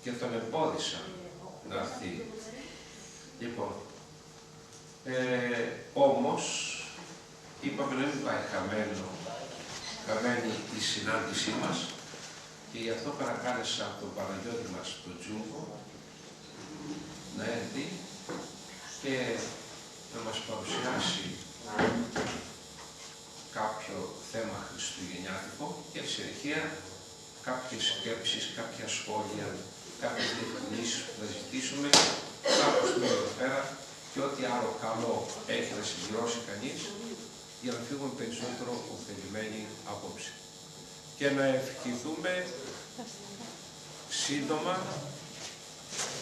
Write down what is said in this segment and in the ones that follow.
Και τον εμπόδισαν να έρθει. Λοιπόν, όμως, είπαμε να μην πάει χαμένη η συνάντησή μας και γι' αυτό παρακάλεσα τον Παναγιώτη μας, τον Τζούγκο, να έρθει και να μας παρουσιάσει κάποιο θέμα χριστουγεννιάτικο και εν συνεχεία κάποιες σκέψεις, κάποια σχόλια, κάποιες διευκρινήσεις που θα ζητήσουμε κάπως εδώ πέρα και ό,τι άλλο καλό έχει να συμπληρώσει κανείς για να φύγουμε περισσότερο ωφελημένοι απόψε. Και να ευχηθούμε σύντομα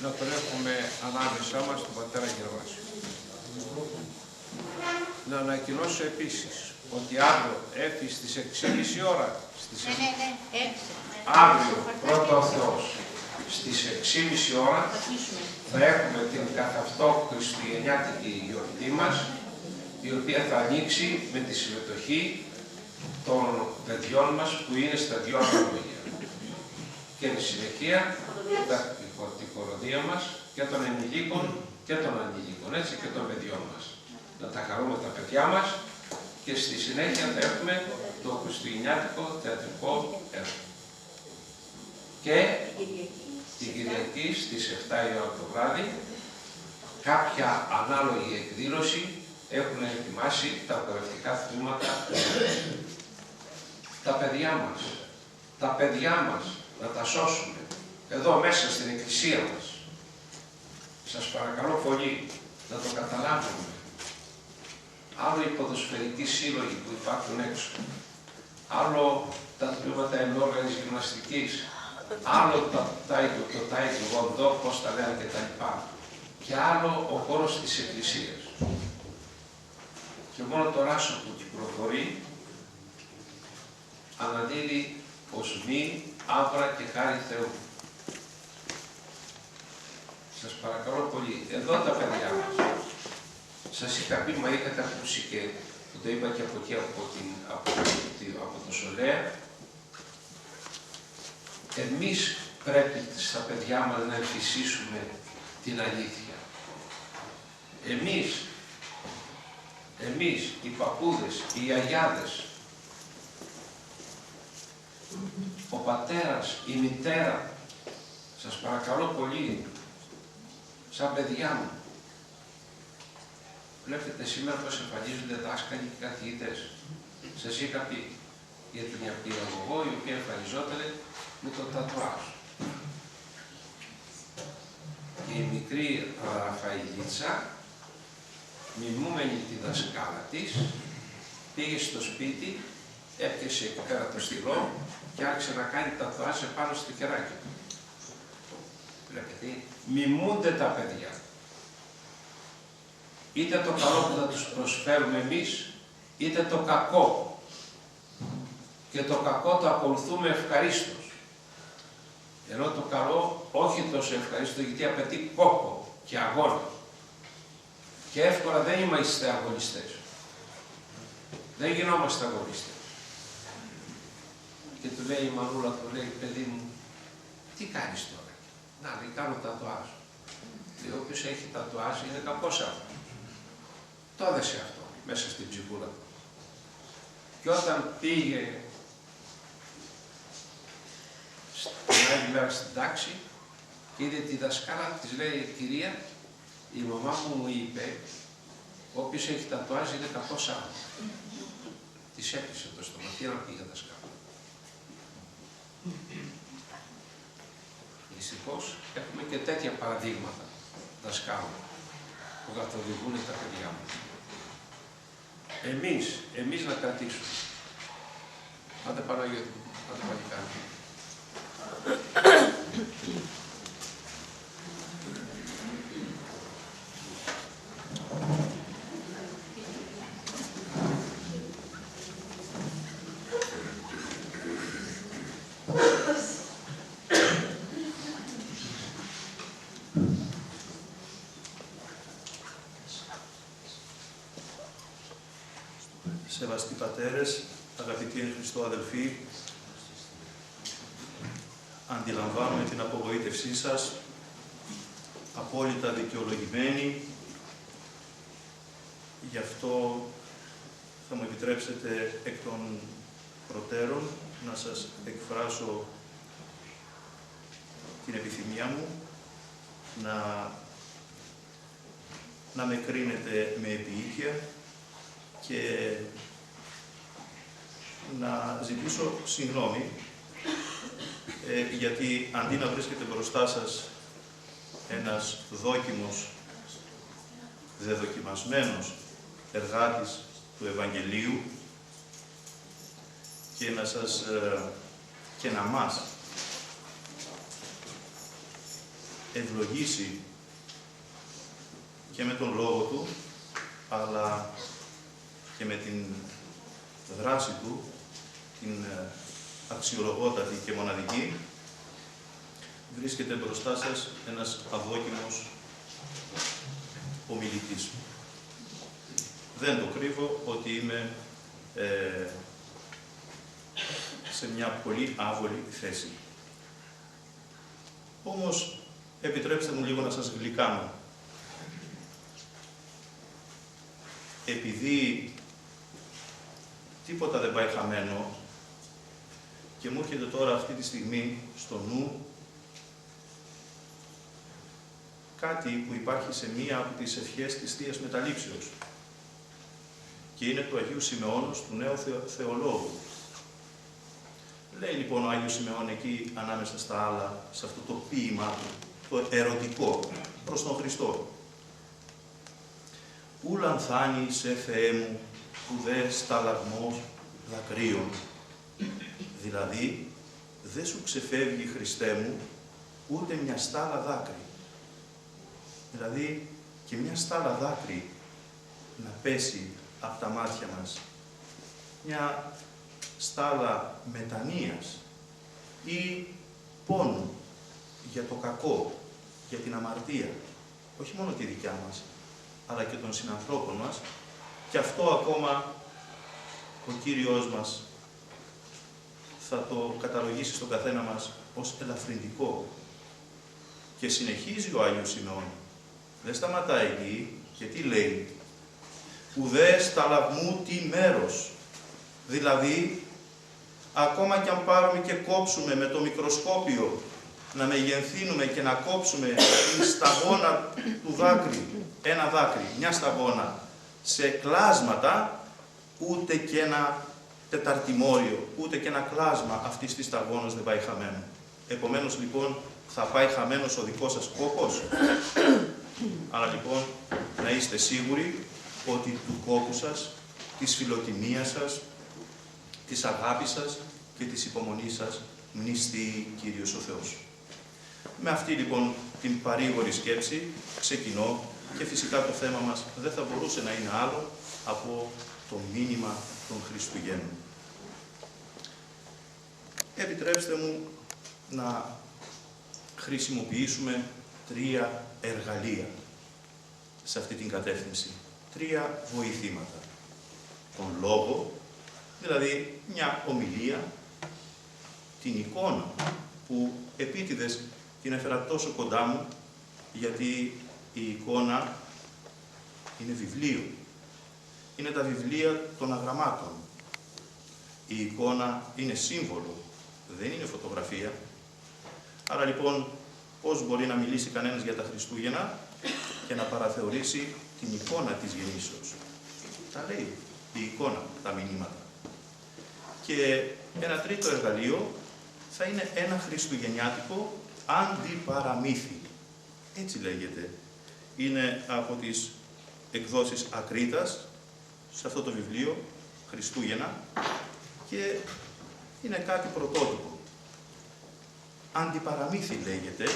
να τον έχουμε ανάμεσά μας τον πατέρα Γερβάσιο. Να ανακοινώσω επίσης ότι αύριο έφυγε στις 6.30 ώρα, αύριο πρώτα ο Θεός, στις 6.30 ώρα θα έχουμε την καθ' αυτό χριστουγεννιάτικη γιορτή μας, η οποία θα ανοίξει με τη συμμετοχή των παιδιών μας που είναι στα δυο αναλογία. Και εν συνεχεία τη χοροδία μας και των ενηλίκων και των ανηλίκων, έτσι και των παιδιών μας. Να τα χαρούμε τα παιδιά μας και στη συνέχεια θα έχουμε το χριστουγεννιάτικο θεατρικό έργο. Και την Κυριακή στις 7 η ώρα το βράδυ κάποια ανάλογη εκδήλωση έχουν ετοιμάσει τα προευτικά τμήματα. Τα παιδιά μας, να τα σώσουμε εδώ μέσα στην εκκλησία μας. Σας παρακαλώ πολύ να το καταλάβουμε. Άλλο οι ποδοσφαιρικοί σύλλογοι που υπάρχουν έξω, άλλο τα τμήματα ενόργανης γυμναστικής, άλλο το τάικβοντό, πώς τα λένε κτλ. Και άλλο ο χώρος της εκκλησίας. Και μόνο το ράσο που κυκλοφορεί αναδίδει οσμή, άβρα και χάρη Θεού. Σας παρακαλώ πολύ, εδώ τα παιδιά μας. Σας είχα πει, μα είχατε ακούσει και που το είπα και από εκεί, από το Σολέα. Εμείς πρέπει στα παιδιά μας να εμφυσίσουμε την αλήθεια. Εμείς εμείς, οι παππούδες, οι γιαγιάδες, ο πατέρας, η μητέρα, σας παρακαλώ πολύ, σαν παιδιά μου, βλέπετε σήμερα πώς εμφανίζονται δάσκαλοι και καθηγητές. Σας είχα πει για την παιδαγωγό η οποία εμφανιζόταν με το τατουάζ. Και η μικρή Ραφαηλίτσα, μιμούμενη τη δασκάλα της, πήγε στο σπίτι, έπιασε καρατοστυλό και άρχισε να κάνει τατουάζ επάνω στο κεράκι του. Βλέπετε, μιμούνται τα παιδιά. Είτε το καλό που θα τους προσφέρουμε εμείς, είτε το κακό. Και το κακό το ακολουθούμε ευχαρίστως. Ενώ το καλό όχι τόσο ευχαρίστως, γιατί απαιτεί κόπο και αγώνα. Και εύκολα δεν είμαστε αγωνιστές. Δεν γινόμαστε αγωνιστές. Και του λέει η μανούλα, του λέει, παιδί μου, τι κάνεις τώρα? Να, λέει, κάνω τατουάζ. Λέει, όποιος έχει τατουάζ είναι κακός άνθρωπος. Το έδεσε αυτό μέσα στην ψυχούλα του. Και όταν πήγε την άλλη μέρα στην τάξη και είδε τη δασκάλα, της λέει, κυρία, η μαμά μου είπε, όποιος έχει τατουάζ είναι κακός άνθρωπος. Της έκλεισε το στόμα, τι να πει για δασκάλα. Δυστυχώς έχουμε και τέτοια παραδείγματα δασκάλων που καθοδηγούν τα παιδιά μας. Εμείς να κρατήσουμε. Άντε Παναγιώτη, άντε Παλικάρι. Σεβαστοί πατέρες, αγαπητοί εν Χριστώ αδελφοί, αντιλαμβάνομαι την απογοήτευσή σας, απόλυτα δικαιολογημένη. Γι' αυτό θα μου επιτρέψετε εκ των προτέρων να σας εκφράσω την επιθυμία μου να με κρίνετε με επίοικια και να ζητήσω συγγνώμη γιατί αντί να βρίσκεται μπροστά σας ένας δόκιμος, δεδοκιμασμένος εργάτης του Ευαγγελίου και να μας ευλογήσει και με τον λόγο του, αλλά και με την δράση του, την αξιολογότατη και μοναδική, βρίσκεται μπροστά σας ένας αδόκιμος ομιλητής. Δεν το κρύβω ότι είμαι σε μια πολύ άβολη θέση. Όμως, επιτρέψτε μου λίγο να σας γλυκάνω. Επειδή τίποτα δεν πάει χαμένο και μου έρχεται τώρα αυτή τη στιγμή στο νου κάτι που υπάρχει σε μία από τις ευχές της Θείας Μεταλήψεως και είναι του Αγίου Σιμεώνος, του Νέου Θεολόγου. Λέει λοιπόν ο Άγιος Σιμεών εκεί ανάμεσα στα άλλα, σε αυτό το ποίημα του, το ερωτικό προς τον Χριστό. «Ου λανθάνει σε Θεέ μου, που δε σταλαγμός δακρύων». Δηλαδή, δεν σου ξεφεύγει, Χριστέ μου, ούτε μια στάλα δάκρυ. Δηλαδή, και μια στάλα δάκρυ να πέσει από τα μάτια μας. Μια στάλα μετανοίας ή πόνου για το κακό, για την αμαρτία. Όχι μόνο τη δικιά μας, αλλά και των συνανθρώπων μας. Και αυτό ακόμα ο Κύριος μας θα το καταλογίσει στον καθένα μας ως ελαφρυντικό. Και συνεχίζει ο Άγιος Σιμεών. Δεν σταματάει εκεί και τι λέει. ουδέ σταλαγμού τι μέρος. Δηλαδή, ακόμα κι αν πάρουμε και κόψουμε με το μικροσκόπιο, να μεγενθύνουμε και να κόψουμε την σταγόνα του δάκρυ, ένα δάκρυ, μια σταγόνα, σε κλάσματα, ούτε και ένα τεταρτημόριο, ούτε και ένα κλάσμα αυτής της σταγόνας δεν πάει χαμένο. Επομένως, λοιπόν, θα πάει χαμένος ο δικός σας κόπος. Άρα, λοιπόν, να είστε σίγουροι ότι του κόπου σας, της φιλοτιμίας σας, της αγάπης σας και της υπομονής σας μνηστεί Κύριος ο Θεός. Με αυτή, λοιπόν, την παρήγορη σκέψη ξεκινώ και φυσικά το θέμα μας δεν θα μπορούσε να είναι άλλο από το μήνυμα των Χριστουγέννων. Επιτρέψτε μου να χρησιμοποιήσουμε 3 εργαλεία σε αυτή την κατεύθυνση. 3 βοηθήματα. Τον λόγο, δηλαδή μια ομιλία, την εικόνα που επίτηδες την έφερα τόσο κοντά μου, γιατί η εικόνα είναι βιβλίο. Είναι τα βιβλία των αγραμμάτων. Η εικόνα είναι σύμβολο, δεν είναι φωτογραφία. Άρα λοιπόν, πώς μπορεί να μιλήσει κανένας για τα Χριστούγεννα και να παραθεωρήσει την εικόνα της γεννήσεως. Τα λέει η εικόνα, τα μηνύματα. Και ένα τρίτο εργαλείο θα είναι ένα χριστουγεννιάτικο αντιπαραμύθι. Έτσι λέγεται. Είναι από τις εκδόσεις Ακρίτας, σε αυτό το βιβλίο, Χριστούγεννα, και είναι κάτι πρωτότυπο. Αντιπαραμύθι λέγεται,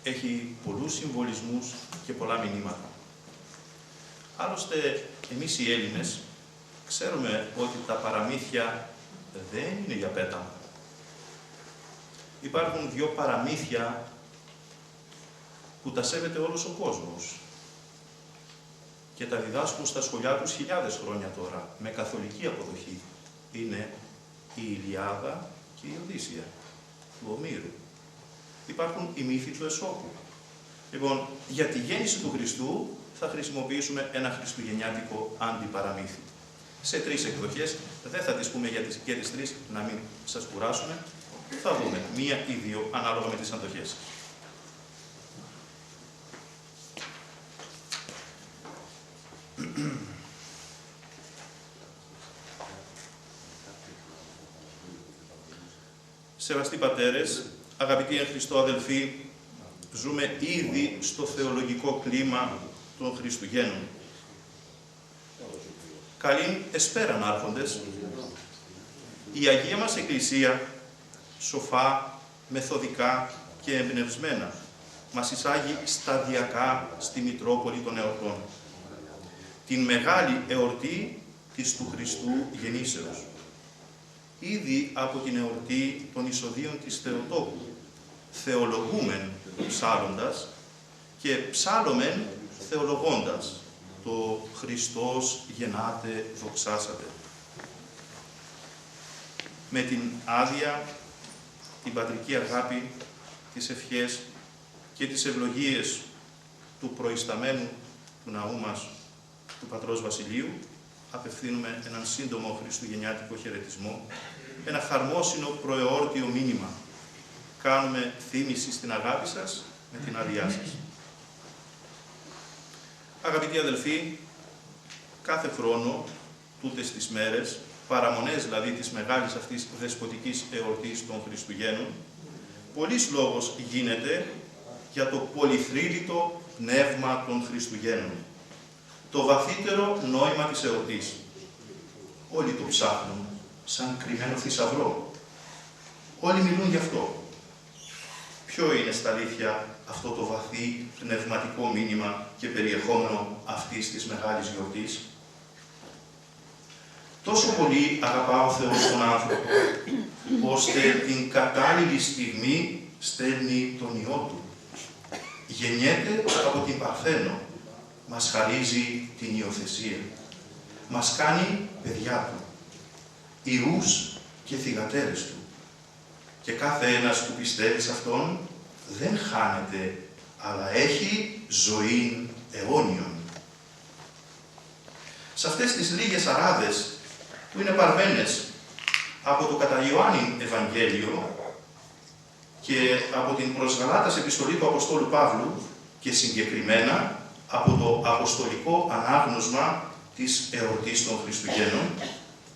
έχει πολλούς συμβολισμούς και πολλά μηνύματα. Άλλωστε, εμείς οι Έλληνες ξέρουμε ότι τα παραμύθια δεν είναι για πέταμα. Υπάρχουν 2 παραμύθια που τα σέβεται όλος ο κόσμος και τα διδάσκουν στα σχολιά τους χιλιάδες χρόνια τώρα, με καθολική αποδοχή. Είναι η Ηλιάδα και η Οδύσσεια του Ομήρου. Υπάρχουν οι μύθοι του Αισόπου. Λοιπόν, για τη γέννηση του Χριστού θα χρησιμοποιήσουμε ένα χριστουγεννιάτικο αντιπαραμύθι. Σε 3 εκδοχές, δεν θα τις πούμε για τις 3, να μην σας κουράσουμε. Θα δούμε 1 ή 2, ανάλογα με τις αντοχές. Σεβαστοί πατέρες, αγαπητοί εν Χριστώ αδελφοί, ζούμε ήδη στο θεολογικό κλίμα των Χριστουγέννων. Καλήν εσπέραν άρχοντες. Η Αγία μας Εκκλησία, σοφά, μεθοδικά και εμπνευσμένα, μας εισάγει σταδιακά στη Μητρόπολη των Εορτών. Την μεγάλη εορτή της του Χριστού γεννήσεως. Ήδη από την εορτή των εισοδίων της Θεοτόκου, θεολογούμεν ψάλλοντας και ψάλλομεν θεολογώντας, το Χριστός γεννάτε δοξάσατε. Με την άδεια, την πατρική αγάπη, τις ευχές και τις ευλογίες του προϊσταμένου του ναού μας, του Πατρός Βασιλείου, απευθύνουμε έναν σύντομο χριστουγεννιάτικο χαιρετισμό, ένα χαρμόσυνο προεόρτιο μήνυμα. Κάνουμε θύμηση στην αγάπη σας με την άδειά σας. Αγαπητοί αδελφοί, κάθε χρόνο, τούτες τις μέρες, παραμονές δηλαδή της μεγάλης αυτής δεσποτικής εορτής των Χριστουγέννων, πολλής λόγος γίνεται για το πολυθρύλιτο πνεύμα των Χριστουγέννων, το βαθύτερο νόημα της εορτής. Όλοι το ψάχνουν σαν κρυμμένο θησαυρό. Όλοι μιλούν γι' αυτό. Ποιο είναι στα αλήθεια αυτό το βαθύ πνευματικό μήνυμα και περιεχόμενο αυτής της μεγάλης γιορτής? Τόσο πολύ αγαπά ο Θεός τον άνθρωπο, ώστε την κατάλληλη στιγμή στέλνει τον Υιό Του. Γεννιέται από την Παρθένο, μας χαρίζει την υιοθεσία. Μας κάνει παιδιά Του, ιούς και θυγατέρες Του. Και κάθε ένας που πιστεύει σε Αυτόν δεν χάνεται, αλλά έχει ζωήν αιώνιον. σε αυτές τις λίγες αράδες που είναι παρμένες από το κατά Ιωάννη Ευαγγέλιο και από την προς Γαλάτας επιστολή του Αποστόλου Παύλου και συγκεκριμένα από το αποστολικό ανάγνωσμα της εορτής των Χριστουγέννων,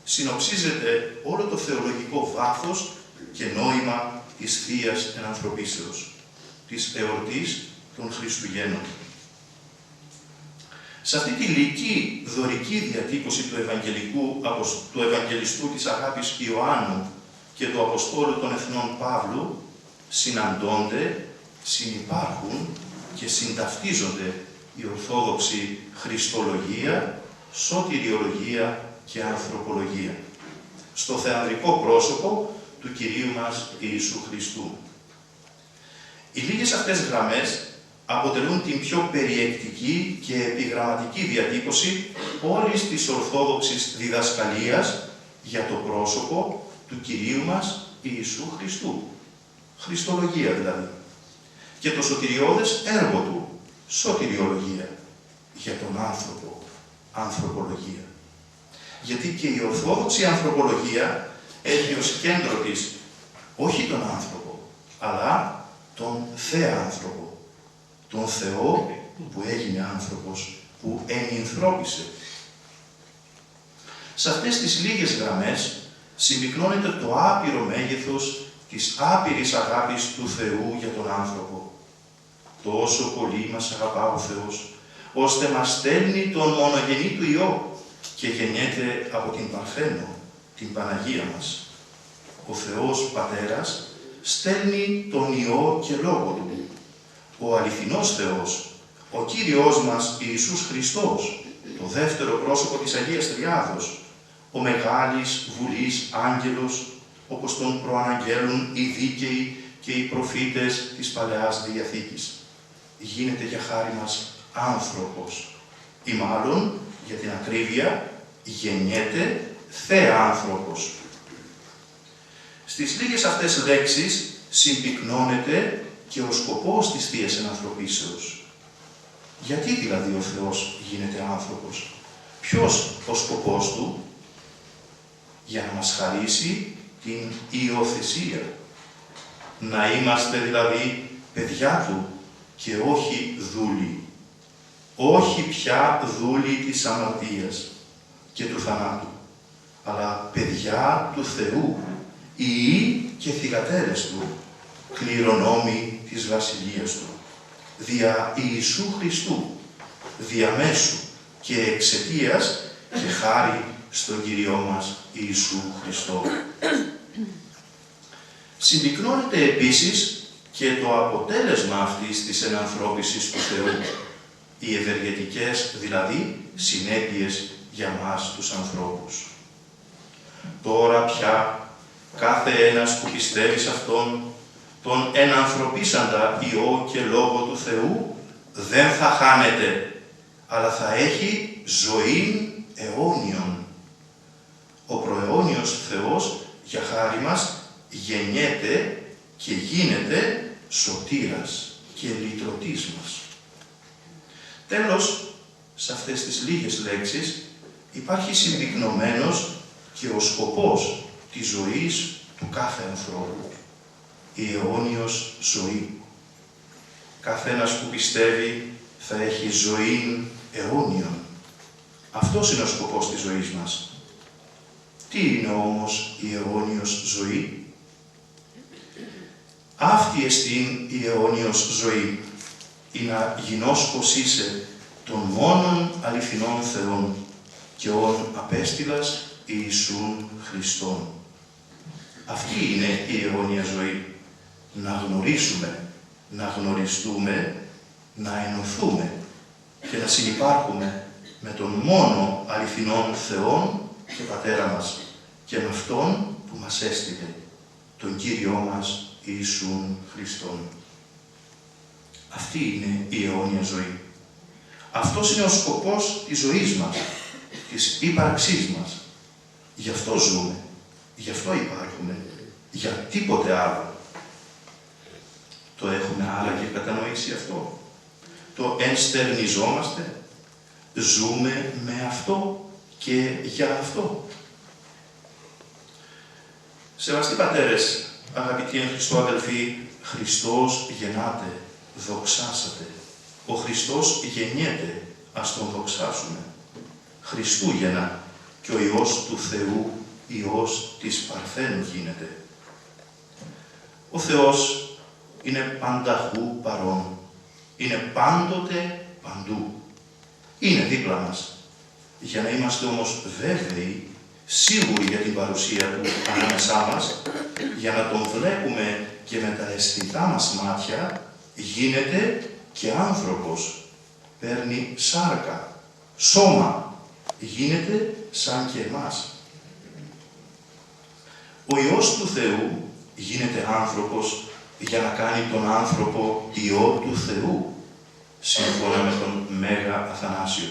συνοψίζεται όλο το θεολογικό βάθος και νόημα της Θείας Ενανθρωπίσεως, της εορτής των Χριστουγέννων. Σε αυτή τη λυκή δωρική διατύπωση του Ευαγγελιστού της αγάπης Ιωάννου και του Αποστόλου των Εθνών Παύλου συναντώνται, συνυπάρχουν και συνταυτίζονται η Ορθόδοξη Χριστολογία, Σωτηριολογία και Ανθρωπολογία στο θεανδρικό πρόσωπο του Κυρίου μας Ιησού Χριστού. Οι λίγες αυτές γραμμές αποτελούν την πιο περιεκτική και επιγραμματική διατύπωση όλης της Ορθόδοξης διδασκαλίας για το πρόσωπο του Κυρίου μας Ιησού Χριστού. Χριστολογία δηλαδή. Και το σωτηριώδες έργο του, σωτηριολογία, για τον άνθρωπο, ανθρωπολογία. Γιατί και η Ορθόδοξη ανθρωπολογία έχει ως κέντρο της όχι τον άνθρωπο, αλλά τον Θεάνθρωπο, τον Θεό που έγινε άνθρωπος, που ενυνθρώπισε. Σε αυτές τις λίγες γραμμές συμπυκνώνεται το άπειρο μέγεθος της άπειρης αγάπης του Θεού για τον άνθρωπο. Τόσο πολύ μας αγαπά ο Θεός, ώστε μας στέλνει τον μονογενή του Υιό και γεννιέται από την Παρθένο, την Παναγία μας. Ο Θεός Πατέρας στέλνει τον Υιό και Λόγο Του. Ο αληθινός Θεός, ο Κύριος μας Ιησούς Χριστός, το δεύτερο πρόσωπο της Αγίας Τριάδος, ο Μεγάλης Βουλής Άγγελος, όπως τον προαναγγέλουν οι δίκαιοι και οι προφήτες της Παλαιάς Διαθήκης. Γίνεται για χάρη μας άνθρωπος, ή μάλλον, για την ακρίβεια, γεννιέται Θεάνθρωπος. Στις λίγες αυτές λέξεις συμπυκνώνεται και ο σκοπός της Θείας Ενανθρωπίσεως. Γιατί δηλαδή ο Θεός γίνεται άνθρωπος? Ποιος ο σκοπός Του? Για να μας χαρίσει την υιοθεσία. Να είμαστε δηλαδή παιδιά Του και όχι δούλοι. Όχι πια δούλοι της αμαρτίας και του θανάτου, αλλά παιδιά του Θεού, ιοί και θυγατέρες Του, κληρονόμοι της Βασιλείας Του, δια Ιησού Χριστού, διαμέσου και εξαιτίας και χάρη στον Κύριό μας Ιησού Χριστό. Συμπυκνώνεται επίσης και το αποτέλεσμα αυτής της ενανθρώπισης του Θεού, οι ευεργετικές δηλαδή συνέπειες για μας τους ανθρώπους. Τώρα πια κάθε ένας που πιστεύει σε Αυτόν, τον ενανθρωπίσαντα Υιό και Λόγο του Θεού, δεν θα χάνεται, αλλά θα έχει ζωήν αιώνιον. Ο προαιώνιος Θεός για χάρη μας γεννιέται και γίνεται σωτήρας και λυτρωτής μας. Τέλος, σε αυτές τις λίγες λέξεις υπάρχει συμπυκνωμένος και ο σκοπός της ζωής του κάθε ανθρώπου. Η αιώνιος ζωή. Καθένας που πιστεύει θα έχει ζωήν αιώνιον. Αυτός είναι ο σκοπός της ζωής μας. Τι είναι όμως η αιώνιος ζωή? Αυτή εστίν η αιώνιος ζωή, ή να γινώσκος είσαι των μόνον αληθινών Θεών και όν απέστειλας Ιησούν Χριστόν. Αυτή είναι η αιώνια ζωή. Να γνωρίσουμε, να γνωριστούμε, να ενωθούμε και να συνυπάρχουμε με τον μόνο αληθινόν Θεόν και Πατέρα μας και με Αυτόν που μας έστειλε, τον Κύριό μας Ιησούν Χριστόν. Αυτή είναι η αιώνια ζωή. Αυτός είναι ο σκοπός της ζωής μας, της ύπαρξής μας. Γι' αυτό ζούμε, γι' αυτό υπάρχουμε, για τίποτε άλλο. Το έχουμε άλλαγε κατανοήσει αυτό? Το ενστερνιζόμαστε? Ζούμε με αυτό και για αυτό. Σεβαστοί πατέρες, αγαπητοί εν Χριστώ αδελφοί, Χριστός γεννάται, δοξάσατε. Ο Χριστός γεννιέται, ας τον δοξάσουμε. Χριστούγεννα και ο Υιός του Θεού, Υιός της Παρθένου γίνεται. Ο Θεός είναι πανταχού παρόν, είναι πάντοτε παντού. Είναι δίπλα μας. Για να είμαστε όμως βέβαιοι, σίγουροι για την παρουσία Του ανάμεσά μας, για να Τον βλέπουμε και με τα αισθητά μας μάτια, γίνεται και άνθρωπος. Παίρνει σάρκα, σώμα, γίνεται σαν και εμάς. Ο Υιός του Θεού γίνεται άνθρωπος για να κάνει τον άνθρωπο Υιό του Θεού, σύμφωνα με τον Μέγα Αθανάσιο.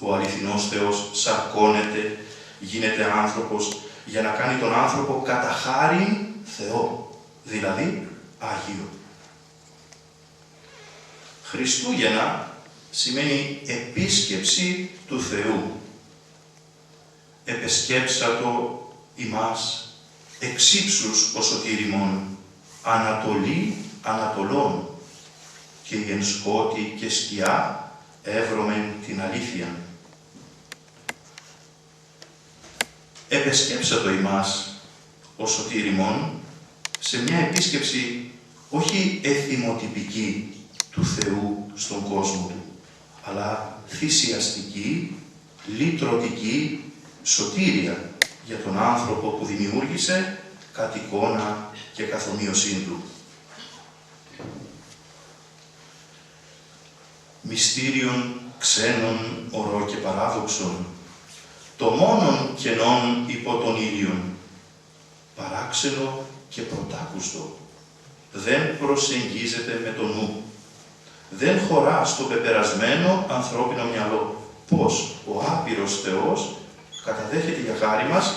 Ο αληθινός Θεός σαρκώνεται, γίνεται άνθρωπος για να κάνει τον άνθρωπο κατά χάριν Θεό, δηλαδή Άγιο. Χριστούγεννα σημαίνει επίσκεψη του Θεού. Επεσκέψατο ημάς εξύψους ο σωτήριμον, Ανατολή Ανατολών, και η εν σκότη και σκιά εύρωμεν την αλήθεια. Επεσκέψατο ημάς ο σωτήριμον σε μια επίσκεψη όχι εθιμοτυπική του Θεού στον κόσμο Του, αλλά θυσιαστική, λυτρωτική, σωτήρια για τον άνθρωπο που δημιούργησε κατ' εικόνα και καθομοίωσήν Του. Μυστήριον ξένων ορό και παράδοξον, το μόνον κενών υπό τον ήλιον, παράξενο και πρωτάκουστο, δεν προσεγγίζεται με το νου, δεν χωρά στο πεπερασμένο ανθρώπινο μυαλό, πως ο άπειρος Θεός καταδέχεται για χάρη μας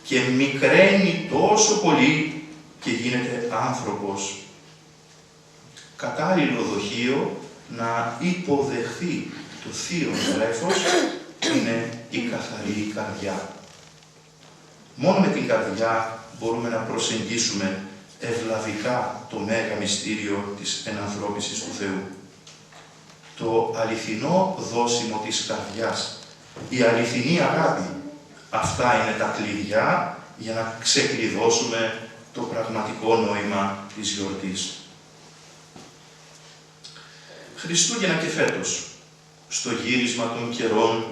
και μικραίνει τόσο πολύ και γίνεται άνθρωπος. Κατάλληλο δοχείο να υποδεχθεί το θείο βρέφος είναι η καθαρή καρδιά. Μόνο με την καρδιά μπορούμε να προσεγγίσουμε ευλαβικά το μέγα μυστήριο της ενανθρώπισης του Θεού. Το αληθινό δόσιμο της καρδιάς, η αληθινή αγάπη, αυτά είναι τα κλειδιά για να ξεκλειδώσουμε το πραγματικό νόημα της γιορτής. Χριστούγεννα και φέτος, στο γύρισμα των καιρών,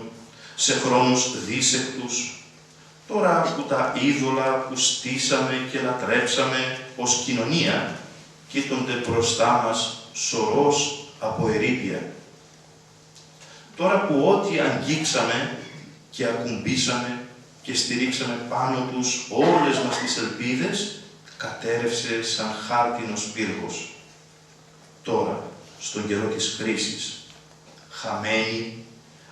σε χρόνους δίσεκτους, τώρα που τα είδωλα που στήσαμε και λατρέψαμε ως κοινωνία, κοίτονται μπροστά μας σωρός από ερείπια. Τώρα που ό,τι αγγίξαμε και ακουμπήσαμε και στηρίξαμε πάνω τους όλες μας τις ελπίδες, κατέρευσε σαν χάρτινος πύργος. Τώρα, στον καιρό της κρίσης, χαμένοι,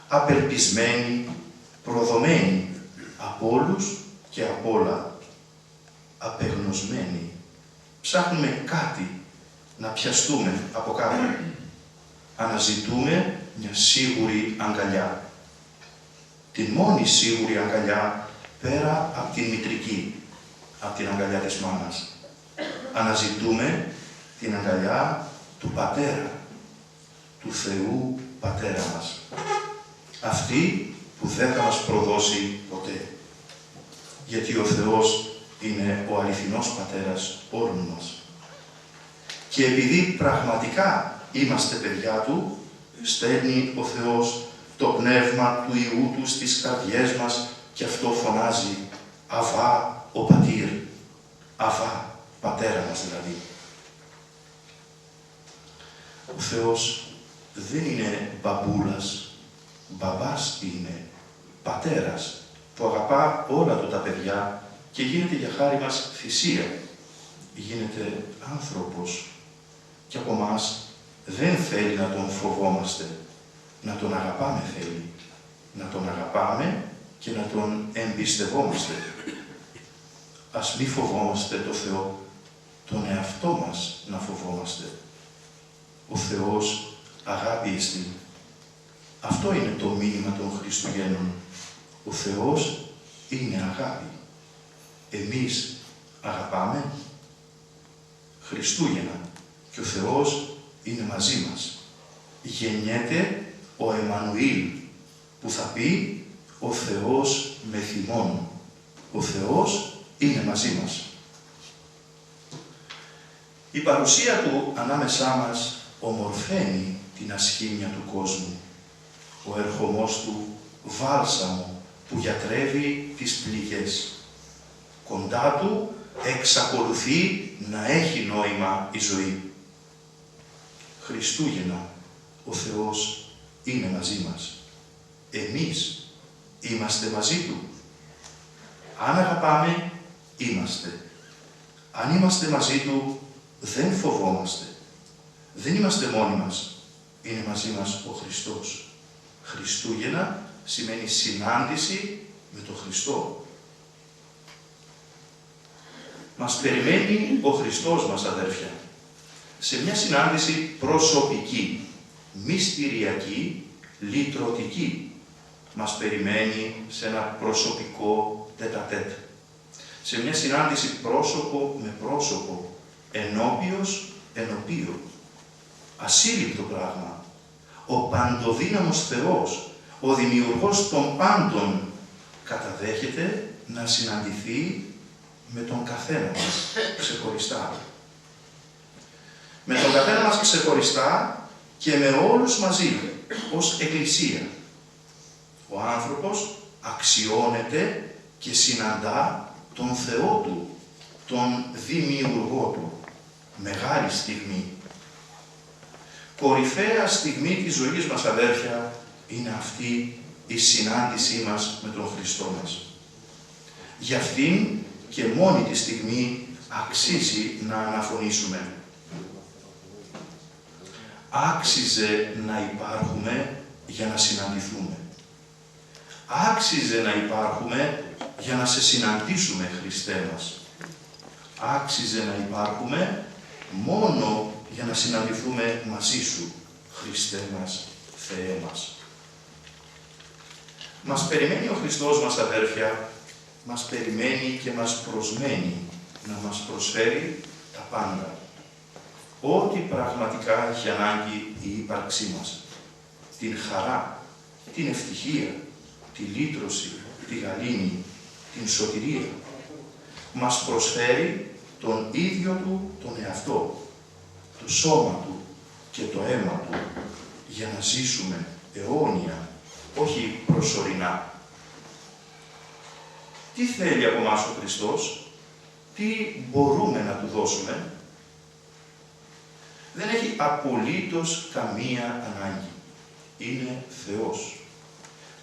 απελπισμένοι, προδομένοι από όλους και από όλα, απεγνωσμένοι, ψάχνουμε κάτι να πιαστούμε από κάπου. Αναζητούμε μια σίγουρη αγκαλιά. Την μόνη σίγουρη αγκαλιά πέρα από την μητρική, από την αγκαλιά της μάνας. Αναζητούμε την αγκαλιά του Πατέρα, του Θεού Πατέρα μας. Αυτή που δεν θα μας προδώσει ποτέ. Γιατί ο Θεός είναι ο αληθινός Πατέρας όλων μας. Και επειδή πραγματικά είμαστε παιδιά Του, στέλνει ο Θεός το πνεύμα του Υιού Του στις καρδιές μας και αυτό φωνάζει «Αβά ο Πατήρ», «Αβά, Πατέρα μας» δηλαδή. Ο Θεός δεν είναι μπαμπούλας, μπαμπάς είναι, πατέρας, που αγαπά όλα Του τα παιδιά και γίνεται για χάρη μας θυσία. Γίνεται άνθρωπος και από μας δεν θέλει να Τον φοβόμαστε, να Τον αγαπάμε θέλει, να Τον αγαπάμε και να Τον εμπιστευόμαστε. Ας μη φοβόμαστε το Θεό, τον εαυτό μας να φοβόμαστε. Ο Θεός αγάπη εστί. Αυτό είναι το μήνυμα των Χριστουγέννων. Ο Θεός είναι αγάπη. Εμείς αγαπάμε. Χριστούγεννα και ο Θεός είναι μαζί μας. Γεννιέται ο Εμμανουήλ, που θα πει ο Θεός με θυμών. Ο Θεός είναι μαζί μας. Η παρουσία Του ανάμεσά μας ομορφαίνει την ασχήμια του κόσμου. Ο ερχομός Του βάλσαμο που γιατρεύει τις πληγές. Κοντά Του εξακολουθεί να έχει νόημα η ζωή. Χριστούγεννα, ο Θεός είναι μαζί μας. Εμείς είμαστε μαζί Του. Αν αγαπάμε, είμαστε. Αν είμαστε μαζί Του, δεν φοβόμαστε. Δεν είμαστε μόνοι μας. Είναι μαζί μας ο Χριστός. Χριστούγεννα σημαίνει συνάντηση με τον Χριστό. Μας περιμένει ο Χριστός μας, αδέρφια, σε μια συνάντηση προσωπική, μυστηριακή, λυτρωτική. Μας περιμένει σε ένα προσωπικό τέτα-τέτ. Σε μια συνάντηση πρόσωπο με πρόσωπο, ενώπιος ενωπίο. Ασύλληπτο πράγμα. Ο παντοδύναμος Θεός, ο δημιουργός των πάντων, καταδέχεται να συναντηθεί με τον καθένα μας ξεχωριστά. Με τον καθένα μας ξεχωριστά και με όλους μαζί, ως Εκκλησία. Ο άνθρωπος αξιώνεται και συναντά τον Θεό του, τον Δημιουργό του. Μεγάλη στιγμή. Κορυφαία στιγμή της ζωής μας, αδέρφια, είναι αυτή η συνάντησή μας με τον Χριστό μας. Για αυτήν και μόνη τη στιγμή αξίζει να αναφωνήσουμε. Άξιζε να υπάρχουμε για να συναντηθούμε. Άξιζε να υπάρχουμε για να σε συναντήσουμε, Χριστέ μας. Άξιζε να υπάρχουμε μόνο για να συναντηθούμε μαζί Σου, Χριστέ μας, Θεέ μας. Μας περιμένει ο Χριστός μας, αδέρφια, μας περιμένει και μας προσμένει να μας προσφέρει τα πάντα. Ό,τι πραγματικά έχει ανάγκη η ύπαρξή μας. Την χαρά, την ευτυχία, τη λύτρωση, τη γαλήνη, την σωτηρία. Μας προσφέρει τον ίδιο Του τον εαυτό, το σώμα Του και το αίμα Του, για να ζήσουμε αιώνια, όχι προσωρινά. Τι θέλει από εμάς ο Χριστός, τι μπορούμε να Του δώσουμε? Δεν έχει απολύτως καμία ανάγκη. Είναι Θεός.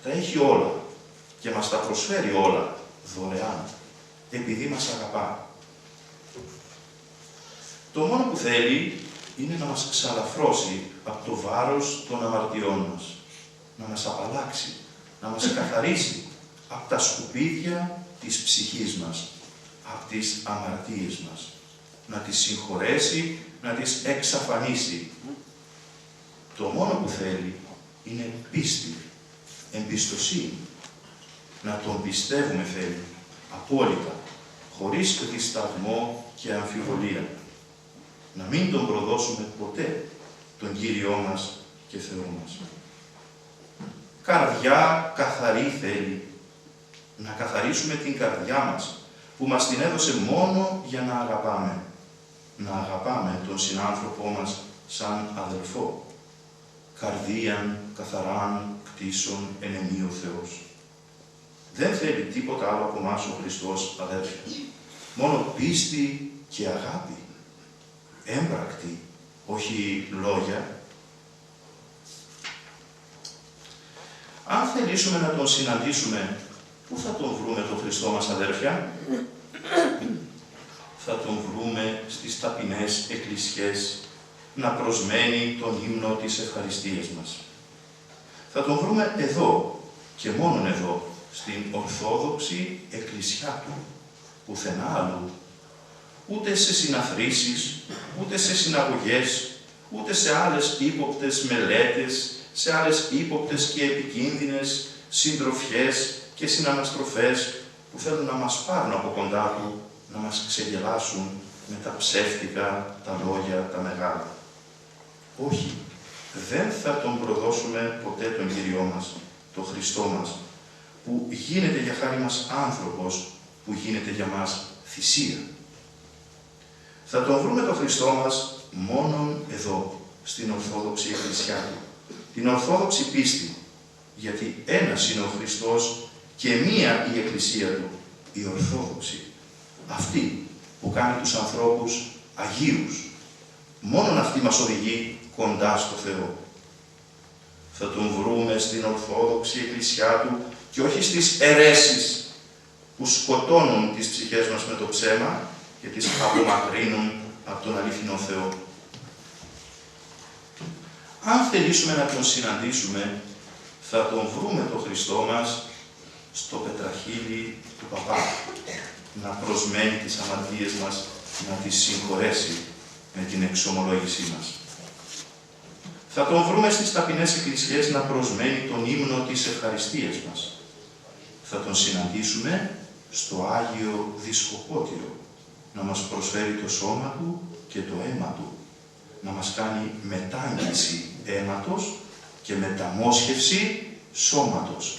Τα έχει όλα και μας τα προσφέρει όλα δωρεάν, επειδή μας αγαπά. Το μόνο που θέλει είναι να μας ξαλαφρώσει από το βάρος των αμαρτιών μας, να μας απαλλάξει, να μας καθαρίσει από τα σκουπίδια της ψυχής μας, από τις αμαρτίες μας, να τις συγχωρέσει, να τις εξαφανίσει. Το μόνο που θέλει είναι πίστη, εμπιστοσύνη. Να Τον πιστεύουμε θέλει, απόλυτα, χωρίς δισταγμό και αμφιβολία. Να μην Τον προδώσουμε ποτέ, τον Κύριό μας και Θεό μας. Καρδιά καθαρή θέλει. Να καθαρίσουμε την καρδιά μας, που μας την έδωσε μόνο για να αγαπάμε. Να αγαπάμε τον συνάνθρωπό μας σαν αδελφό. Καρδίαν καθαράν κτίσον ενεμεί ο Θεός. Δεν θέλει τίποτα άλλο από εμάς ο Χριστός, αδέρφια. Μόνο πίστη και αγάπη. Έμπρακτη, όχι λόγια. Αν θελήσουμε να Τον συναντήσουμε, πού θα Τον βρούμε τον Χριστό μας, αδέρφια? Θα Τον βρούμε στις ταπεινές εκκλησιές, να προσμένει τον ύμνο της ευχαριστίας μας. Θα Τον βρούμε εδώ και μόνον εδώ, στην Ορθόδοξη Εκκλησιά Του, πουθενά αλλού. Ούτε σε συναθρήσεις, ούτε σε συναγωγές, ούτε σε άλλες ύποπτες μελέτες, σε άλλες ύποπτες και επικίνδυνες συντροφιές και συναναστροφές που θέλουν να μας πάρουν από κοντά του, να μας ξεγελάσουν με τα ψεύτικα, τα λόγια, τα μεγάλα. Όχι, δεν θα τον προδώσουμε ποτέ τον Κύριό μας, τον Χριστό μας, που γίνεται για χάρη μας άνθρωπος, που γίνεται για μας θυσία. Θα τον βρούμε τον Χριστό μας μόνον εδώ, στην Ορθόδοξη Εκκλησιά του, την Ορθόδοξη πίστη, γιατί ένας είναι ο Χριστός και μία η Εκκλησία του, η Ορθόδοξη, αυτή που κάνει τους ανθρώπους Αγίους. Μόνον αυτή μας οδηγεί κοντά στο Θεό. Θα τον βρούμε στην Ορθόδοξη Εκκλησιά του και όχι στις αιρέσεις που σκοτώνουν τις ψυχές μας με το ψέμα και τις απομακρύνουν από τον αληθινό Θεό. Αν θελήσουμε να τον συναντήσουμε, θα τον βρούμε τον Χριστό μας στο πετραχύλι του Παπά, να προσμένει τις αμαρτίες μας, να τις συγχωρέσει με την εξομολόγησή μας. Θα τον βρούμε στις ταπεινές εκκλησιές να προσμένει τον ύμνο της ευχαριστίας μας. Θα τον συναντήσουμε στο Άγιο Δισκοπότηρο, να μας προσφέρει το σώμα του και το αίμα του, να μας κάνει μετάγγιση αίματος και μεταμόσχευση σώματος,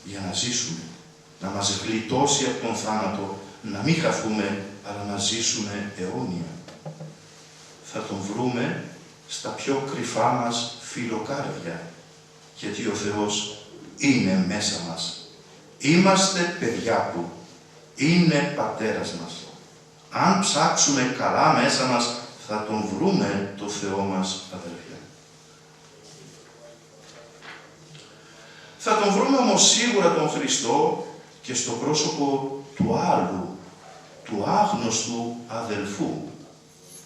για να ζήσουμε, να μας γλιτώσει από τον θάνατο, να μην χαθούμε, αλλά να ζήσουμε αιώνια. Θα τον βρούμε στα πιο κρυφά μας φιλοκάρδια, γιατί ο Θεός είναι μέσα μας. Είμαστε παιδιά Του, είναι Πατέρας μας. Αν ψάξουμε καλά μέσα μας, θα τον βρούμε το Θεό μας, αδελφιά. Θα τον βρούμε όμως σίγουρα τον Χριστό και στο πρόσωπο του άλλου, του άγνωστου αδελφού,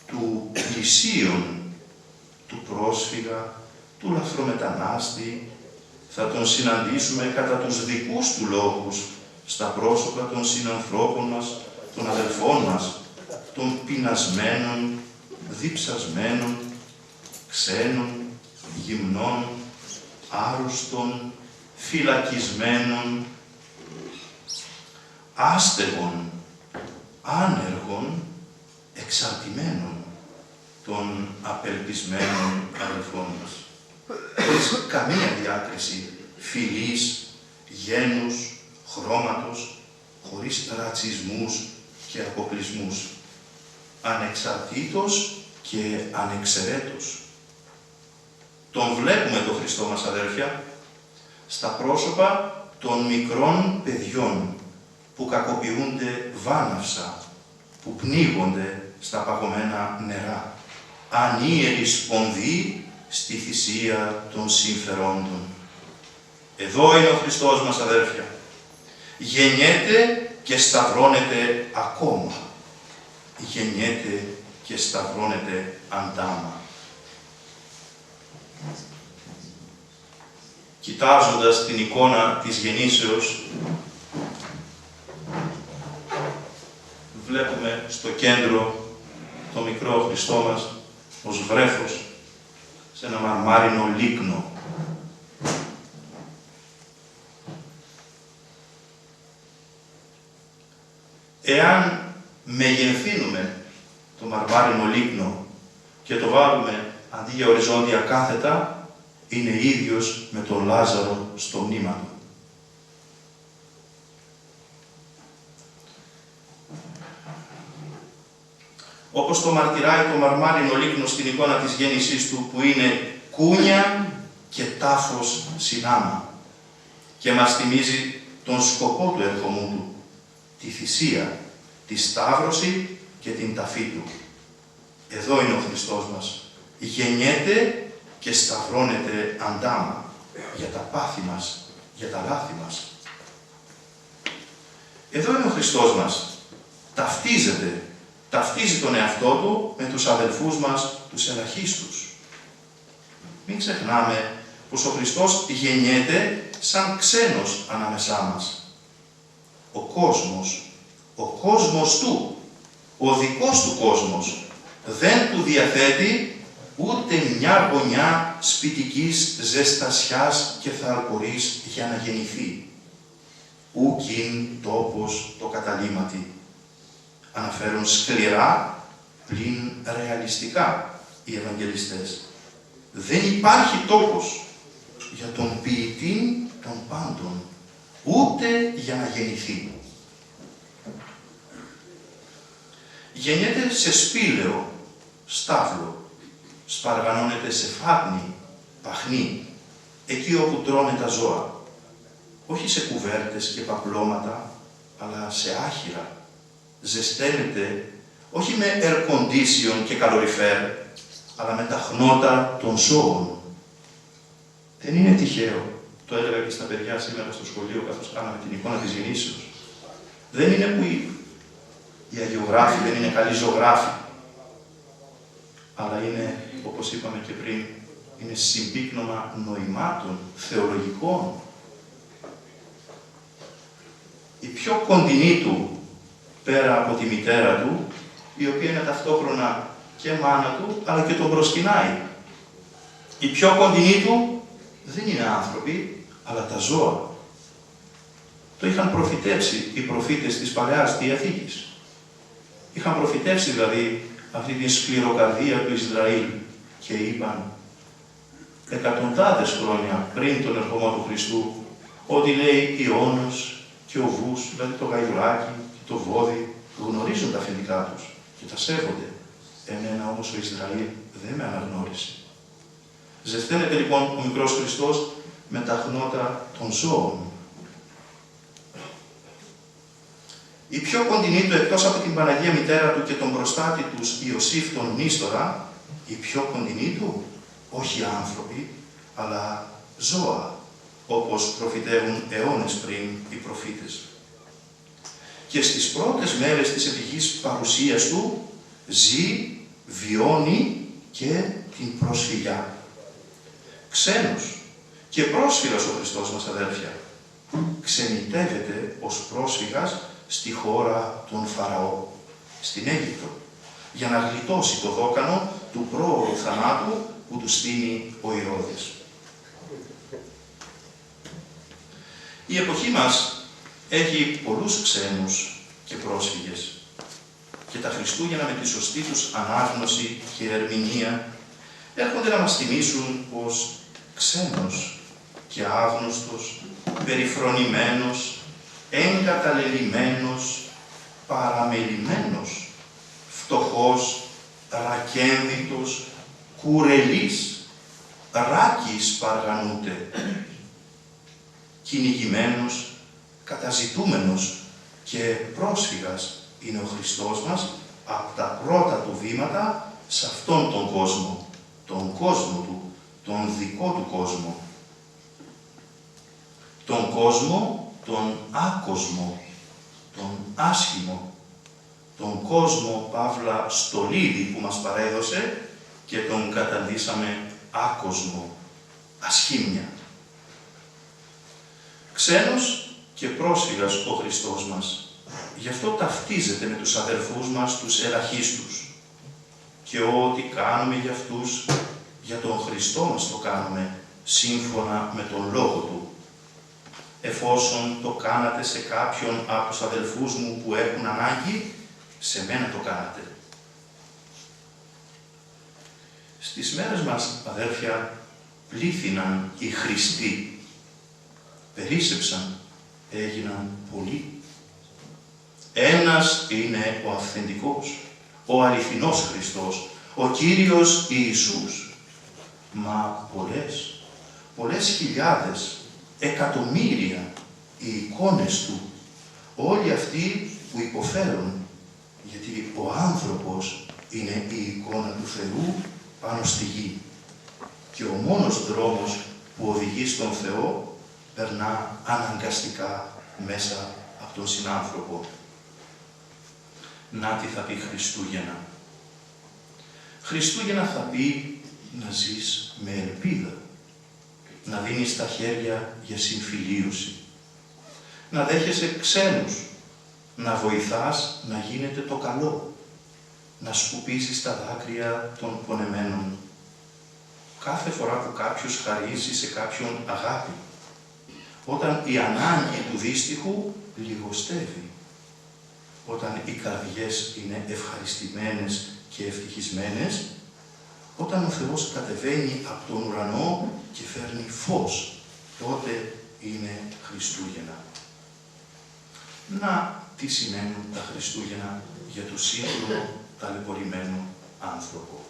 του πλησίον, του πρόσφυγα, του λαθρομετανάστη. Θα τον συναντήσουμε κατά τους δικούς του λόγους, στα πρόσωπα των συνανθρώπων μας, των αδελφών μας, των πεινασμένων, διψασμένων, ξένων, γυμνών, άρρωστων, φυλακισμένων, άστεγων, άνεργων, εξαρτημένων, των απελπισμένων αδελφών μας. Χωρίς καμία διάκριση φυλής, γένους, χρώματος, χωρίς ρατσισμούς και αποκλεισμούς, ανεξαρτήτως και ανεξαιρέτως. Τον βλέπουμε τον Χριστό μας, αδέρφια, στα πρόσωπα των μικρών παιδιών που κακοποιούνται βάναυσα, που πνίγονται στα παγωμένα νερά, ανίερη σπονδή στη θυσία των συμφερόντων. Εδώ είναι ο Χριστός μας, αδέρφια. Γεννιέται και σταυρώνεται ακόμα. Γεννιέται και σταυρώνεται αντάμα. Κοιτάζοντας την εικόνα της γεννήσεως, βλέπουμε στο κέντρο το μικρό Χριστό μας ως βρέφος σε ένα μαρμάρινο λίκνο. Εάν μεγενθύνουμε το μαρμάρινο λίκνο και το βάλουμε αντί για οριζόντια κάθετα, είναι ίδιος με τον Λάζαρο στο μνήμα του. Όπως το μαρτυράει το μαρμάρινο λίκνο στην εικόνα της γέννησής του, που είναι κούνια και τάφος συνάμα, και μας θυμίζει τον σκοπό του ερχομού του, τη θυσία, τη σταύρωση και την ταφή του. Εδώ είναι ο Χριστός μας. Γεννιέται και σταυρώνεται αντάμα για τα πάθη μας, για τα λάθη μας. Εδώ είναι ο Χριστός μας. Ταυτίζει τον εαυτό του με τους αδελφούς μας, τους ελαχίστους. Μην ξεχνάμε πως ο Χριστός γεννιέται σαν ξένος ανάμεσά μας. Ο κόσμος του, ο δικός του κόσμος, δεν του διαθέτει ούτε μια γωνιά σπιτικής ζεστασιάς και θαλπορής για να γεννηθεί. ουκειν τόπος το καταλήμματι. Αναφέρουν σκληρά, πλην ρεαλιστικά οι Ευαγγελιστές. Δεν υπάρχει τόπος για τον ποιητή των πάντων, ούτε για να γεννηθεί. Γεννιέται σε σπήλαιο, στάβλο, σπαργανώνεται σε φάρνη, παχνί, εκεί όπου τρώνε τα ζώα. Όχι σε κουβέρτες και παπλώματα, αλλά σε άχυρα. Ζεσταίνεται όχι με air condition και καλοριφέρ, αλλά με τα χνότα των ζώων. Δεν είναι τυχαίο, το έλεγα και στα παιδιά σήμερα στο σχολείο, καθώς κάναμε την εικόνα της γεννήσεως. Δεν είναι που οι αγιογράφοι δεν είναι καλοί ζωγράφοι, αλλά είναι, όπως είπαμε και πριν, είναι συμπίκνωμα νοημάτων, θεολογικών. Η πιο κοντινή του, πέρα από τη μητέρα του, η οποία είναι ταυτόχρονα και μάνα του, αλλά και τον προσκυνάει. Η πιο κοντινή του δεν είναι άνθρωποι, αλλά τα ζώα. Το είχαν προφητεύσει οι προφήτες της Παλαιάς Διαθήκης. Είχαν προφητεύσει δηλαδή αυτή τη σκληροκαρδία του Ισραήλ και είπαν εκατοντάδες χρόνια πριν τον ερχομό του Χριστού ότι λέει Ιώνος και ο βούς, δηλαδή το γαϊδουράκι και το βόδι, γνωρίζουν τα αφεντικά τους και τα σέβονται. Εμένα όμως ο Ισραήλ δεν με αναγνώρισε. Ζεσταίνεται λοιπόν ο μικρός Χριστός με τα χνότα των ζώων. Η πιο κοντινή του, εκτός από την Παναγία Μητέρα του και τον προστάτη τους Ιωσήφ τον Νίστορα, η πιο κοντινή του, όχι άνθρωποι, αλλά ζώα, όπως προφητεύουν αιώνες πριν οι προφήτες. Και στις πρώτες μέρες της ευτυχής παρουσίας του, ζει, βιώνει και την προσφυγιά. Ξένος και πρόσφυγας ο Χριστός μας, αδέρφια. Ξενιτεύεται ως πρόσφυγας στη χώρα των Φαραώ, στην Αίγυπτο, για να γλιτώσει το δόκανο του πρόωρου θανάτου που του στείνει ο Ηρώδης. Η εποχή μας έχει πολλούς ξένους και πρόσφυγες και τα Χριστούγεννα με τη σωστή τους ανάγνωση και ερμηνεία έρχονται να μας θυμίσουν πως ξένος και άγνωστος, περιφρονημένος, εγκαταλελειμμένος, παραμελημένος, φτωχός, ρακένδυτος, κουρελής, ράκης παργανούται, κυνηγημένος, καταζητούμενος και πρόσφυγας είναι ο Χριστός μας από τα πρώτα του βήματα σε αυτόν τον κόσμο του, τον δικό του κόσμο. Τον κόσμο, τον άκοσμο, τον άσχημο, τον κόσμο Παύλα στολίδι που μας παρέδωσε και τον καταντήσαμε άκοσμο, ασχήμια. Ξένος και πρόσφυγας ο Χριστός μας, γι' αυτό ταυτίζεται με τους αδερφούς μας τους ελαχίστους και ό,τι κάνουμε για αυτούς, για τον Χριστό μας το κάνουμε, σύμφωνα με τον Λόγο Του. Εφόσον το κάνατε σε κάποιον από τους αδελφούς μου που έχουν ανάγκη, σε μένα το κάνατε. Στις μέρες μας, αδέρφια, πλήθυναν οι Χριστοί. Περίσσεψαν, έγιναν πολλοί. Ένας είναι ο αυθεντικός, ο αληθινός Χριστός, ο Κύριος Ιησούς. Μα πολλές χιλιάδες, εκατομμύρια οι εικόνες Του, όλοι αυτοί που υποφέρουν, γιατί ο άνθρωπος είναι η εικόνα του Θεού πάνω στη γη. Και ο μόνος δρόμος που οδηγεί στον Θεό περνά αναγκαστικά μέσα από τον συνάνθρωπο. Να τι θα πει Χριστούγεννα. Χριστούγεννα θα πει να ζεις με ελπίδα, να δίνεις τα χέρια για συμφιλίωση, να δέχεσαι ξένους, να βοηθάς να γίνεται το καλό, να σκουπίζεις τα δάκρυα των πονεμένων. Κάθε φορά που κάποιος χαρίζει σε κάποιον αγάπη, όταν η ανάγκη του δύστιχου λιγοστεύει, όταν οι καρδιές είναι ευχαριστημένες και ευτυχισμένες, όταν ο Θεός κατεβαίνει από τον ουρανό και φέρνει φως, τότε είναι Χριστούγεννα. Να τι σημαίνουν τα Χριστούγεννα για το σύγχρονο ταλαιπωρημένο άνθρωπο.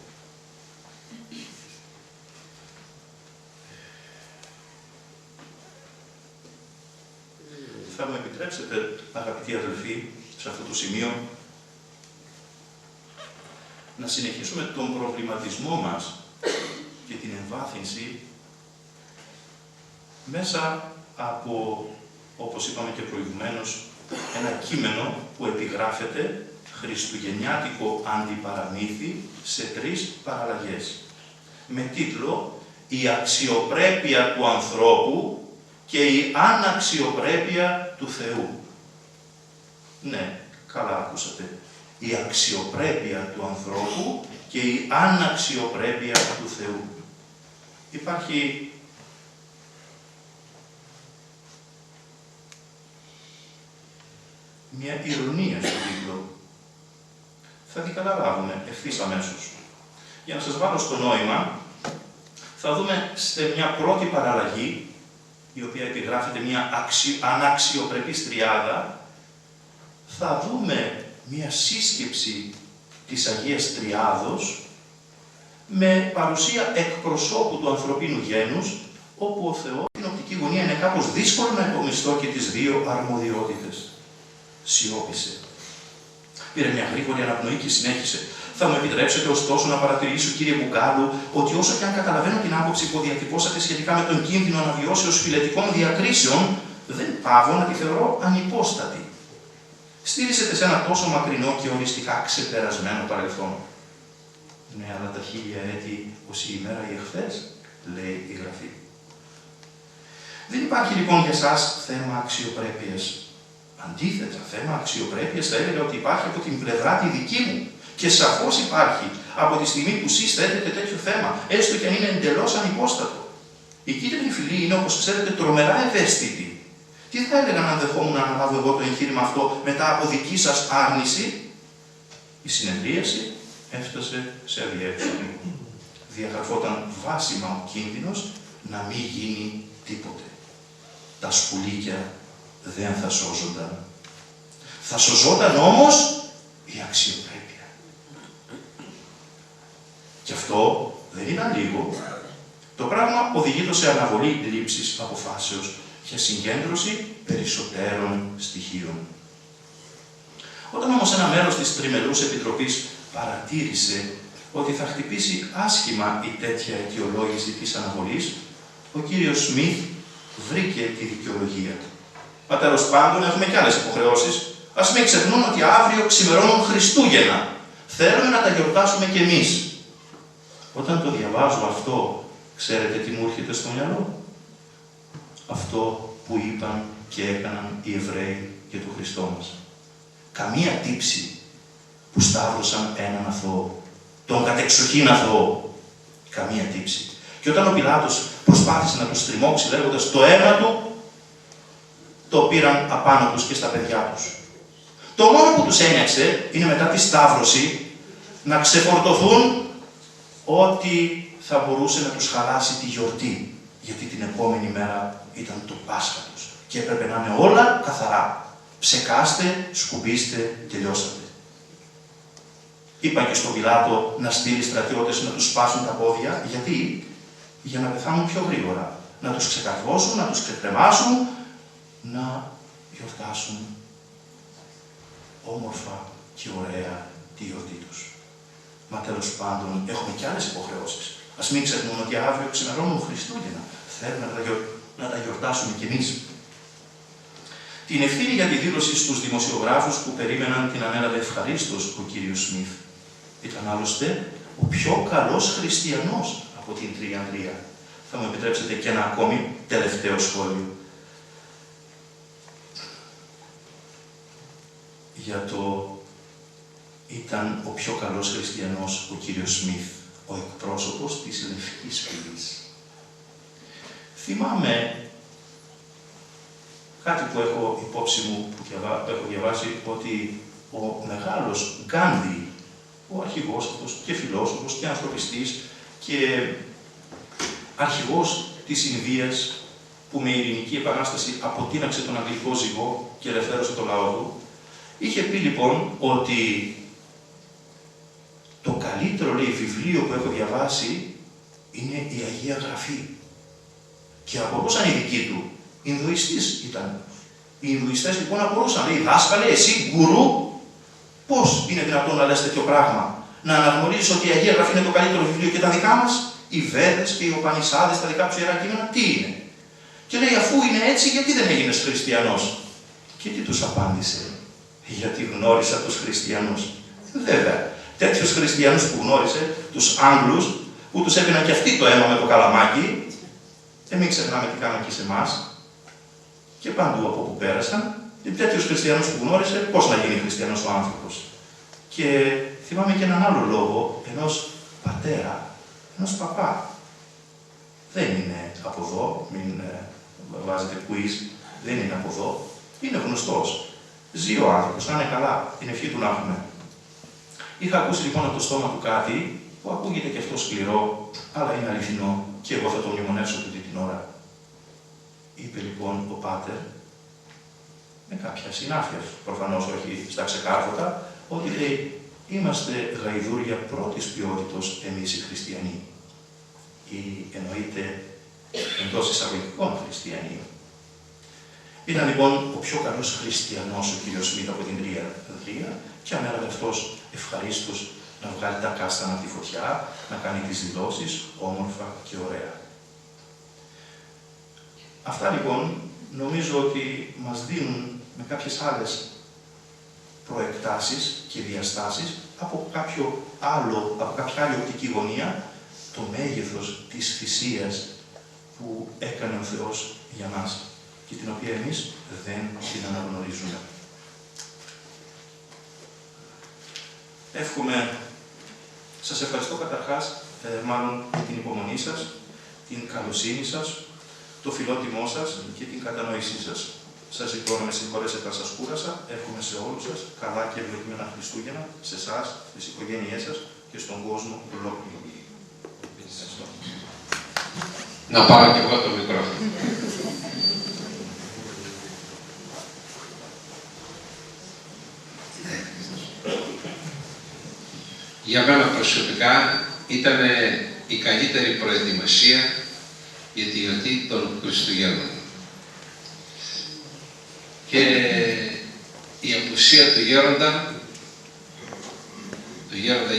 Θα μου επιτρέψετε, αγαπητοί αδελφοί, σε αυτό το σημείο, να συνεχίσουμε τον προβληματισμό μας και την εμβάθυνση μέσα από, όπως είπαμε και προηγουμένως, ένα κείμενο που επιγράφεται χριστουγεννιάτικο αντιπαραμύθι σε 3 παραλλαγές, με τίτλο «Η αξιοπρέπεια του ανθρώπου και η αναξιοπρέπεια του Θεού». Ναι, καλά ακούσατε. Η αξιοπρέπεια του ανθρώπου και η αναξιοπρέπεια του Θεού. Υπάρχει μια ηρωνία στον τίτλο. Θα την καταλάβουμε ευθύς αμέσως. Για να σας βάλω στο νόημα, θα δούμε σε μια πρώτη παραλλαγή, η οποία επιγράφεται μια αναξιοπρεπής τριάδα, θα δούμε μια σύσκεψη της Αγίας Τριάδος με παρουσία εκπροσώπου του ανθρωπίνου γένους, όπου ο Θεός στην οπτική γωνία είναι κάπως δύσκολο να υπομισθώ και τις 2 αρμοδιότητες. Σιώπησε. Πήρε μια γρήγορη αναπνοή και συνέχισε. Θα μου επιτρέψετε ωστόσο να παρατηρήσω, κύριε Μπουκάλου, ότι όσο και αν καταλαβαίνω την άποψη που διατυπώσατε σχετικά με τον κίνδυνο αναβιώσεως φυλετικών διακρίσεων, δεν πάβω να τη θεωρώ ανυπόστατη. Στήριζεται σε ένα τόσο μακρινό και οριστικά ξεπερασμένο παρελθόν. Ναι, αλλά τα 1000 έτη ως η ημέρα ή εχθές, λέει η Γραφή. Δεν υπάρχει λοιπόν για σας θέμα αξιοπρέπειας. Αντίθετα, θέμα αξιοπρέπειας θα έλεγα ότι υπάρχει από την πλευρά τη δική μου. Και σαφώς υπάρχει από τη στιγμή που εσείς θέτετε τέτοιο θέμα, έστω και αν είναι εντελώς ανυπόστατο. Η κίτρινη φυλή είναι, όπως ξέρετε, τρομερά ευαίσθητη. Τι θα έλεγα αν δεχόμουν να αναλάβω εγώ το εγχείρημα αυτό μετά από δική σας άρνηση? Η συνεδρίαση έφτασε σε αδιέξοδο. Διαγραφόταν βάσιμα ο κίνδυνος να μην γίνει τίποτε. Τα σκουλίκια δεν θα σώζονταν. Θα σωζόταν όμως η αξιοπρέπεια. Και αυτό δεν ήταν λίγο. Το πράγμα οδηγείται σε αναβολή λήψης αποφάσεως για συγκέντρωση περισσότερων στοιχείων. Όταν όμως ένα μέρος της Τριμερούς Επιτροπής παρατήρησε ότι θα χτυπήσει άσχημα η τέτοια αιτιολόγηση της αναβολής, ο κύριος Σμιθ βρήκε τη δικαιολογία. Μα τέλος πάντων έχουμε κι άλλες υποχρεώσεις. Ας μην ξεχνούν ότι αύριο ξημερώνουν Χριστούγεννα. Θέλουμε να τα γιορτάσουμε κι εμείς. Όταν το διαβάζω αυτό, ξέρετε τι μου έρχεται στο μυαλό? Αυτό που είπαν και έκαναν οι Εβραίοι για τον Χριστό μας. Καμία τύψη που σταύρωσαν έναν αθώο, τον κατεξοχήν αθώο. Καμία τύψη. Και όταν ο Πιλάτος προσπάθησε να τους στριμώξει λέγοντας το αίμα του, το πήραν απάνω τους και στα παιδιά τους. Το μόνο που τους ένιωξε είναι μετά τη σταύρωση να ξεφορτωθούν ότι θα μπορούσε να τους χαλάσει τη γιορτή, γιατί την επόμενη μέρα ήταν το Πάσχα τους και έπρεπε να είναι όλα καθαρά. Ψεκάστε, σκουμπίστε, τελειώσατε. Είπαν και στον Πιλάτο να στείλει στρατιώτες να τους σπάσουν τα πόδια, γιατί? Για να πεθάνουν πιο γρήγορα. Να τους ξεκαρδώσουν, να τους ξεκρεμάσουν, να γιορτάσουν όμορφα και ωραία τη γιορτή τους. Μα τέλος πάντων έχουμε και άλλες υποχρεώσεις. Ας μην ξεχνούμε ότι αύριο ξημερώνουν Χριστούγεννα. Θέλουμε να τα γιορτάσουμε κι εμείς. Την ευθύνη για τη δήλωση στους δημοσιογράφους που περίμεναν την ανέλαβε ευχαρίστως ο κύριος Σμιθ. Ήταν άλλωστε ο πιο καλός χριστιανός από την Τριανδρία. Θα μου επιτρέψετε και ένα ακόμη τελευταίο σχόλιο. Για το ήταν ο πιο καλός χριστιανός ο κύριος Σμιθ, ο εκπρόσωπος της Λευκής Φυλής. Θυμάμαι κάτι που έχω υπόψη μου, που έχω διαβάσει, ότι ο μεγάλος Γκάντι, ο αρχηγός αυτός και φιλόσοφος και ανθρωπιστής και αρχηγός της Ινδίας, που με ειρηνική επανάσταση αποτείναξε τον αγγλικό ζυγό και ελευθέρωσε το λαό του, είχε πει λοιπόν ότι το καλύτερο, λέει, βιβλίο που έχω διαβάσει είναι η Αγία Γραφή. Και απορούσαν οι δικοί του. Ινδουιστής ήταν. Οι Ινδουιστές λοιπόν απορούσαν. Λέει, δάσκαλε, εσύ, γκουρού, πώς είναι δυνατόν να λες τέτοιο πράγμα? Να αναγνωρίζεις ότι η Αγία Γραφή είναι το καλύτερο βιβλίο και τα δικά μας, οι Βέδες και οι Οπανισάδες, τα δικά τους ιερά κείμενα, τι είναι? Και λέει, αφού είναι έτσι, γιατί δεν έγινες χριστιανός? Και τι τους απάντησε? Γιατί γνώρισα τους χριστιανούς. Βέβαια, τέτοιους χριστιανούς που γνώρισε, τους Άγγλους, που τους έπαιρναν και αυτοί το αίμα με το καλαμάκι, μην ξεχνάμε τι κάναν και σε εμάς, και παντού από όπου πέρασαν, και τέτοιους χριστιανούς που γνώρισε, πώς να γίνει χριστιανός ο άνθρωπος. Και θυμάμαι και έναν άλλο λόγο ενός πατέρα, ενός παπά. Δεν είναι από εδώ, μην βάζετε quiz, δεν είναι από εδώ, είναι γνωστός. Ζει ο άνθρωπος, να είναι καλά, την ευχή του να έχουμε. Είχα ακούσει λοιπόν από το στόμα του κάτι που ακούγεται και αυτό σκληρό, αλλά είναι αληθινό και εγώ θα το μνημονεύσω τούτη την ώρα. Είπε λοιπόν ο πάτερ, με κάποια συνάφεια, προφανώς όχι στα ξεκάρφωτα, ότι λέει, είμαστε γαϊδούρια πρώτης ποιότητος εμείς οι χριστιανοί. Ή εννοείται εντός εισαγωγικών χριστιανοί. Ήταν λοιπόν ο πιο καλός χριστιανός ο κ. Σμίτ από την Τρία και ανέλαβε αυτός ευχαρίστως να βγάλει τα κάστανα από τη φωτιά, να κάνει τις δηλώσεις όμορφα και ωραία. Αυτά λοιπόν νομίζω ότι μας δίνουν με κάποιες άλλες προεκτάσεις και διαστάσεις από κάποια άλλη οπτική γωνία το μέγεθος της θυσίας που έκανε ο Θεός για μας και την οποία εμείς δεν την αναγνωρίζουμε. Σας ευχαριστώ καταρχάς, μάλλον για την υπομονή σας, την καλοσύνη σας, το φιλότιμό σας και την κατανόησή σας. Σας ζητώ να με συγχωρέσετε αν σας κούρασα. Εύχομαι σε όλους σας καλά και ευλογημένα Χριστούγεννα, σε εσάς, στις οικογένειές σας και στον κόσμο ολόκληρο. Να πάρω και εγώ το μικρόφωνο. Για μένα προσωπικά ήταν η καλύτερη προετοιμασία για τη γιορτή των Χριστουγέννων. Και η απουσία του Γέροντα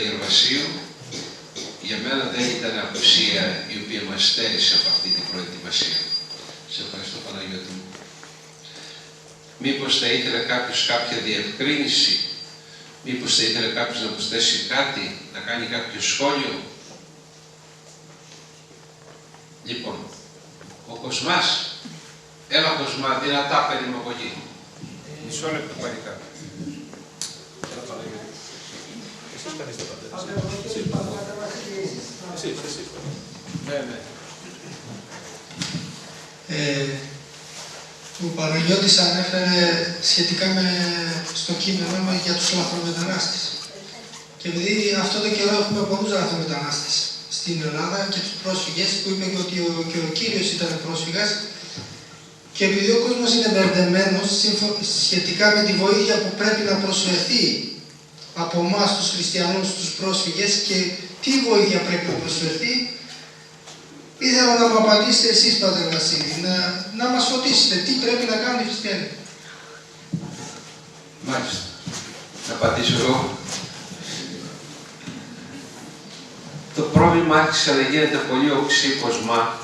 Γερβασίου, για μένα δεν ήταν απουσία η οποία μας στέρισε από αυτή την προετοιμασία. Σε ευχαριστώ, Παναγιώτη μου. Μήπως θα ήθελε κάποιος κάποια διευκρίνηση, μήπως θα ήθελε κάποιος να προσθέσει κάτι, να κάνει κάποιο σχόλιο? Λοιπόν, ο Κοσμάς, έλα Κοσμά, δυνατά περιμογωγή. Μισό λεπτό παρικά. Ναι. Ο Παναγιώτης ανέφερε σχετικά στο κείμενο για τους λαθρομετανάστες. Και επειδή αυτό το καιρό έχουμε πολλούς λαθρομετανάστες στην Ελλάδα και τους πρόσφυγες, που είπε και ο Κύριος ήταν πρόσφυγας, και επειδή ο κόσμος είναι μπερδεμένος σχετικά με τη βοήθεια που πρέπει να προσφερθεί από εμάς τους χριστιανούς, τους πρόσφυγες και τι βοήθεια πρέπει να προσφερθεί, ήθελα να μου απαντήσετε εσείς, Πάτερ Βασίλη, να μας φωτίσετε τι πρέπει να κάνουν οι χριστιανοί. Μάλιστα. Να απαντήσω εγώ. Το πρόβλημα άρχισε να γίνεται πολύ οξύ, Κοσμά,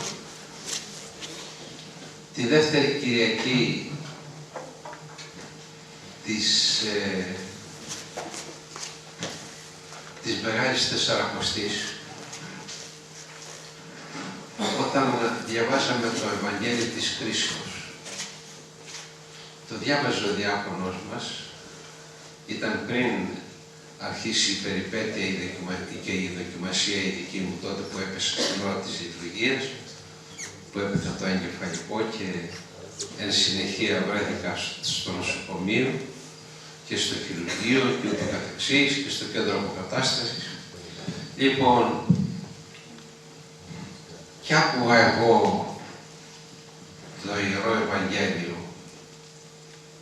τη δεύτερη Κυριακή της Μεγάλης Τεσσαρακοστής, όταν διαβάσαμε το Ευαγγέλιο της Κρίσεως. Το διάβαζε ο διάκονος μας, ήταν πριν αρχίσει η περιπέτεια και η δοκιμασία η δική μου τότε που έπεσε στην ώρα της λειτουργίας, που έπεθα το εγκεφαλικό και Εν συνεχεία βρέθηκα στο νοσοκομείο και στο χειρουργείο και ούτω καθεξής και στο κέντρο αποκατάστασης. Λοιπόν, κι άκουγα εγώ το Ιερό Ευαγγέλιο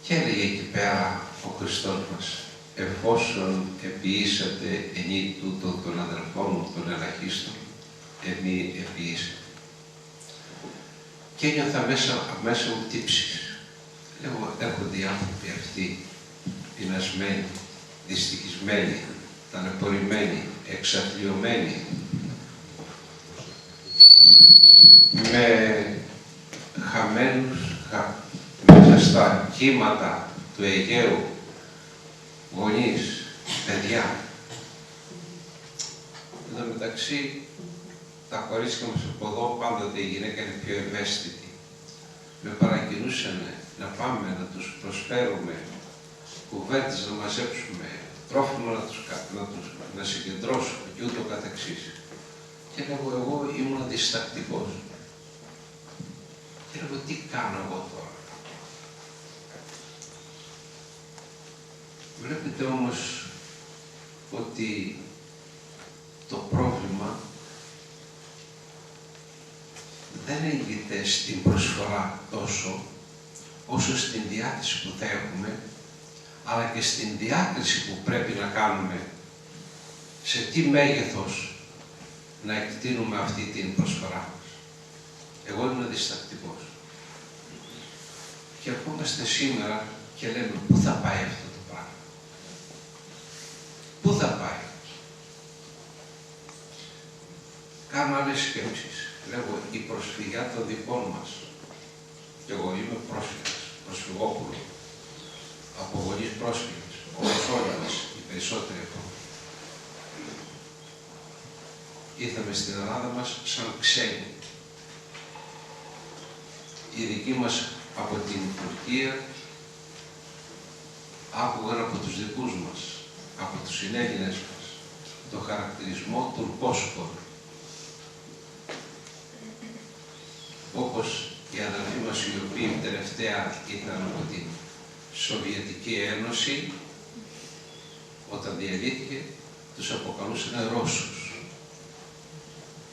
και έλεγε εκεί πέρα ο Χριστός μας, εφόσον επιήσατε ενή τούτο των αδελφών μου των ελαχίστων, εμεί επιήσατε. Και ένιωθα μέσα μου τύψεις. Λέω, έρχονται οι άνθρωποι αυτοί, πεινασμένοι, δυστυχισμένοι, ταλαιπωρημένοι, εξαθλιωμένοι, με χαμένους μέσα στα κύματα του Αιγαίου, γονείς, παιδιά. Εν τω μεταξύ, τα κορίτσια μας από εδώ, πάντοτε η γυναίκα είναι πιο ευαίσθητη. Με παρακινούσαν να πάμε να τους προσφέρουμε κουβέρτες, να μαζέψουμε τρόφιμα, να συγκεντρώσουμε και ούτω καθεξής. Και λέγω, εγώ ήμουν διστακτικός. Και λέγω, τι κάνω εγώ τώρα. Βλέπετε όμως ότι το πρόβλημα δεν έγκυται στην προσφορά τόσο, όσο στην διάθεση που θα έχουμε, αλλά και στην διάκριση που πρέπει να κάνουμε σε τι μέγεθος να εκτείνουμε αυτή την προσφορά μας. Εγώ ήμουν διστακτικός. Και ερχόμαστε σήμερα και λέμε, πού θα πάει αυτό το πράγμα. Πού θα πάει. Κάνω άλλες σκέψεις. Λέγω, η προσφυγιά των δικών μας. Και εγώ είμαι πρόσφυγας, προσφυγόπουλο. Από γονείς πρόσφυγες, όπως όλοι μας, οι περισσότεροι από εμάς. Ήρθαμε στην Ελλάδα μας σαν ξένοι. Οι δικοί μας από την Τουρκία άκουγαν από τους δικούς μας, από τους συνέλληνες μας, το χαρακτηρισμό τουρκόσπορ. Όπως οι αδελφοί μας οι οποίοι τελευταία ήρθαν από την Σοβιετική Ένωση, όταν διαλύθηκε, τους αποκαλούσαν Ρώσους.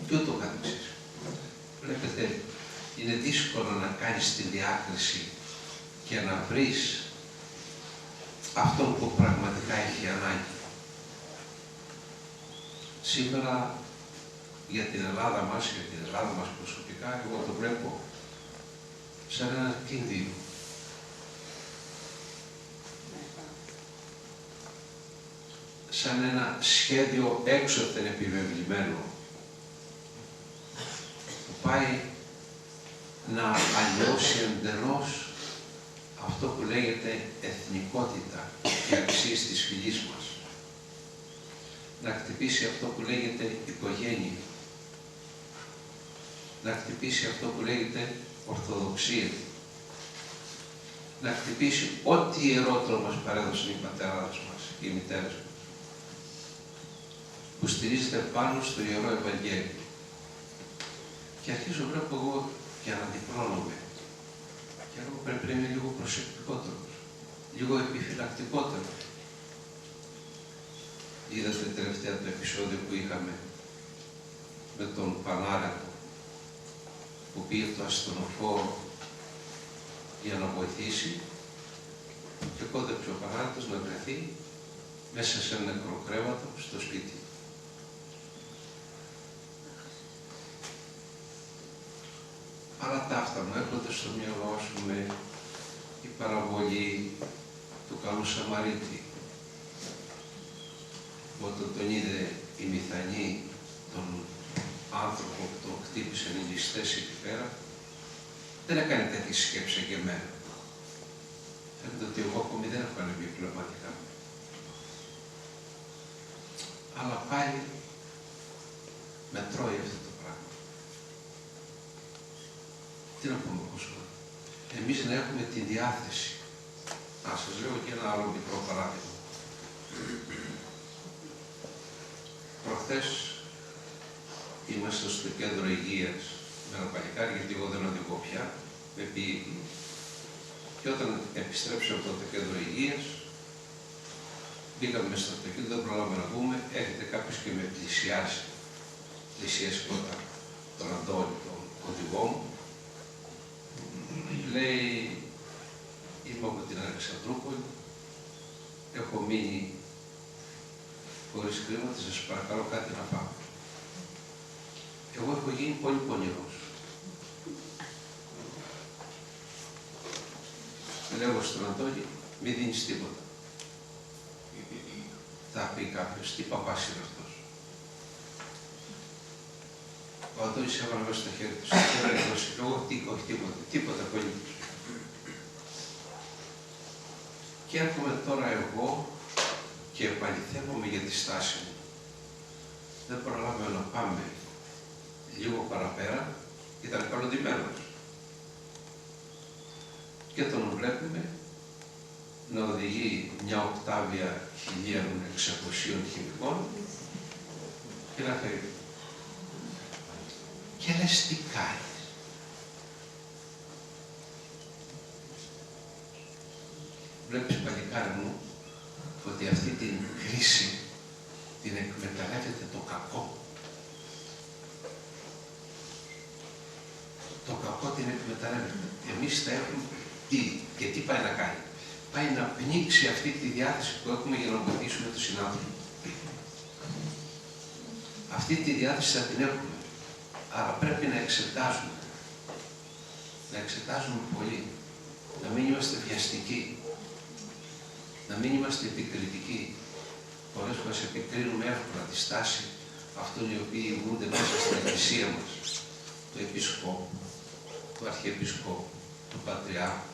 Και ούτω καθεξής. Βλέπετε, είναι δύσκολο να κάνεις τη διάκριση και να βρεις αυτόν που πραγματικά έχει ανάγκη. Σήμερα, για την Ελλάδα μας, προσωπικά, εγώ το βλέπω σαν ένα κίνδυνο. Σαν ένα σχέδιο έξωθεν επιβεβλημένο, που πάει να αλλοιώσει εντελώς αυτό που λέγεται εθνικότητα και αξίες της φυλής μας. Να χτυπήσει αυτό που λέγεται οικογένεια. Να χτυπήσει αυτό που λέγεται ορθοδοξία. Να χτυπήσει ό,τι ιερότερο μας παρέδωσαν οι πατέρας μας, οι μητέρες μας, που στηρίζεται πάνω στο Ιερό Ευαγγέλιο. Και αρχίζω βλέπω εγώ και αναδιπλώνομαι. Και εγώ πρέπει να είμαι λίγο προσεκτικότερος, λίγο επιφυλακτικότερος. Είδατε τελευταία το επεισόδιο που είχαμε με τον Πανάρετο, που πήγε το ασθενοφόρο για να βοηθήσει και κόντεψε ο Πανάρετος να βρεθεί μέσα σε ένα νεκροκρέβατο στο σπίτι. Αλλά ταύτα μου έρχονται στο μυαλό, ας πούμε, η παραβολή του καλού Σαμαρίτη. Όταν τον είδε η Μηθανή, τον άνθρωπο που τον χτύπησαν οι ληστές εκεί πέρα, δεν έκανε τέτοια σκέψη για μένα. Φαίνεται ότι εγώ ακόμη δεν έχω ανεβεί πνευματικά. Αλλά πάλι με τρώει αυτό το πράγμα. Τι να πούμε Κώστα. Εμείς να έχουμε τη διάθεση. Να σας λέω και ένα άλλο μικρό παράδειγμα. Προχθές είμαστε στο κέντρο υγείας με ένα παλικάρι, γιατί εγώ δεν οδηγώ πια, με πήγε Και όταν επιστρέψαμε από το κέντρο υγείας, μπήκαμε στο αυτοκίνητο, δεν προλάβαμε να βγούμε, έρχεται κάποιος και με πλησιάζει. Πλησιάζει πρώτα τον Αντώνη, τον οδηγό μου. Λέει, είμαι από την Αλεξανδρούπολη, έχω μείνει χωρίς χρήματα, σας παρακαλώ κάτι να πάω. Εγώ έχω γίνει πολύ πονηρός. Λέω στον Αντώνη, μη δίνεις τίποτα. Θα πει κάποιος, τι παπάς είναι αυτός. Ο Αντώνης έβαλε μέσα στο χέρι του, εγώ όχι τίποτα απολύτως. Και έρχομαι τώρα εγώ και επαληθεύομαι για τη στάση μου. Δεν προλάβαμε να πάμε λίγο παραπέρα, ήταν καλοντημένος. Και τον βλέπουμε να οδηγεί μια οκτάβια 1600 χημικών και να φεύγει. Και λες τι κάνεις. Βλέπεις, παλικάρι μου, ότι αυτή την κρίση την εκμεταλλεύεται το κακό. Το κακό την εκμεταλλεύεται. Εμείς θα έχουμε και τι πάει να κάνει. Πάει να πνίξει αυτή τη διάθεση που έχουμε για να βοηθήσουμε τον συνάνθρωπο. Αυτή τη διάθεση θα την έχουμε. Άρα πρέπει να εξετάζουμε. Να εξετάζουμε πολύ. Να μην είμαστε βιαστικοί. Να μην είμαστε επικριτικοί. Πολλές φορές επικρίνουμε εύκολα τη στάση αυτών οι οποίοι ηγούνται μέσα στην εκκλησία μας. Του Επισκόπου, του Αρχιεπισκόπου, του Πατριάρχου.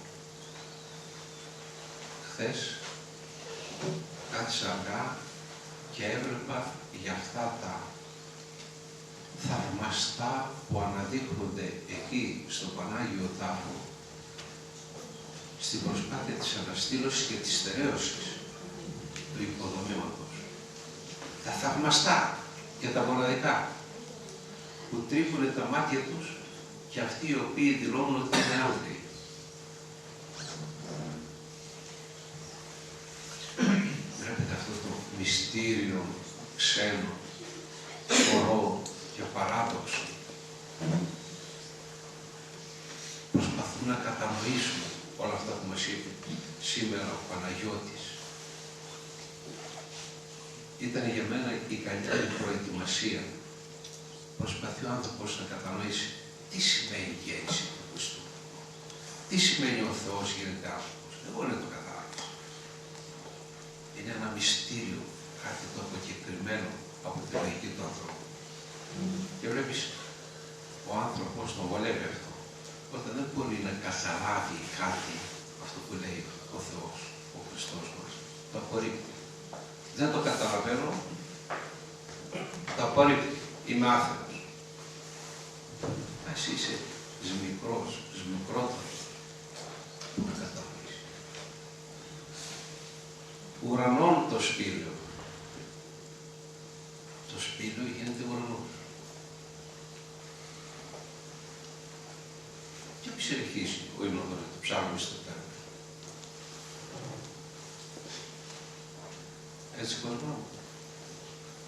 Χθες κάθισα αργά και έβλεπα για αυτά τα θαυμαστά που αναδείχνονται εκεί στον Πανάγιο Τάφο, στην προσπάθεια της αναστήλωσης και της στερέωσης του οικοδομήματος. Τα θαυμαστά και τα μοναδικά που τρίβουν τα μάτια τους και αυτοί οι οποίοι δηλώνουν ότι είναι άγριοι. Βλέπετε αυτό το μυστήριο, ξένο, χορό και παράδοξο. Προσπαθούν να κατανοήσουν όλα αυτά που μας είπε σήμερα ο Παναγιώτης. Ήταν για μένα η καλύτερη προετοιμασία. Προσπαθεί ο άνθρωπος να κατανοήσει τι σημαίνει η γέννηση του Χριστού. Τι σημαίνει ο Θεός γίνεται άνθρωπος. Εγώ δεν το κατάλαβα. Είναι ένα μυστήριο, κάτι το αποκεκριμένο από τη λογική του ανθρώπου. Και βλέπεις, ο άνθρωπος τον βολεύει αυτό. Όταν δεν μπορεί να καταλάβει κάτι, αυτό που λέει ο Θεός, ο Χριστός μας, το απορρίπτει. Δεν το καταλαβαίνω, το απορρίπτει. Είμαι άθεος. Εσύ είσαι σμικρότατος, που να καταλαβείς. Ουρανών το σπήλαιο. Το σπήλαιο γίνεται ουρανός. Και ψυχής ο υμνοδόρος, το ψάχνουμε στο τέλος. Έτσι κόσμο.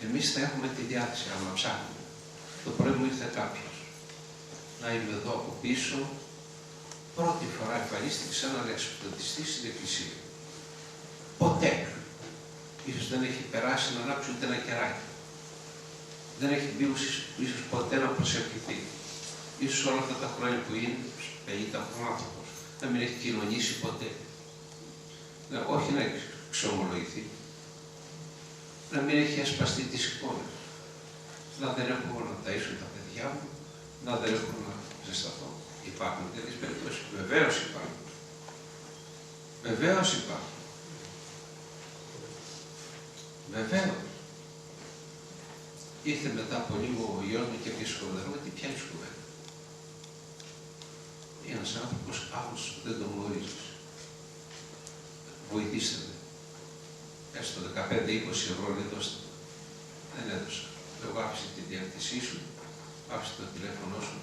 Εμείς θα έχουμε τη διάθεση, άμα ψάχνουμε. Το πρωί μου ήρθε κάποιος. Να είμαι εδώ από πίσω. Πρώτη φορά εμφανίστηκε σαν αλεξιπτωτιστής στην εκκλησία. Ποτέ. Ίσως δεν έχει περάσει να ανάψει ούτε ένα κεράκι. Δεν έχει μπει ίσως ποτέ να προσευχηθεί. Ίσως όλα αυτά τα χρόνια που είναι, 50 άνθρωπος, να μην έχει κοινωνήσει ποτέ. Όχι να έχει ξομολογηθεί. Να μην έχει ασπαστεί τις εικόνες. Να δεν έχω να ταΐσω τα παιδιά μου, να δεν έχω να ζεσταθώ. Υπάρχουν τέτοιες περιπτώσεις. Βεβαίως υπάρχουν. Βεβαίως υπάρχουν. Βεβαίως. Ήρθε μετά από λίγο ο γιος μου και πήγε στο κομμεντερό, τι πιάνεις κουβέντα. Ένας άνθρωπος άλλος δεν τον γνωρίζεις. Βοηθήστε με. Έστω 15-20 ευρώ δεν δώστε. Δεν έδωσα. Εγώ άφησε τη διεύθυνσή σου, άφησε το τηλέφωνό σου,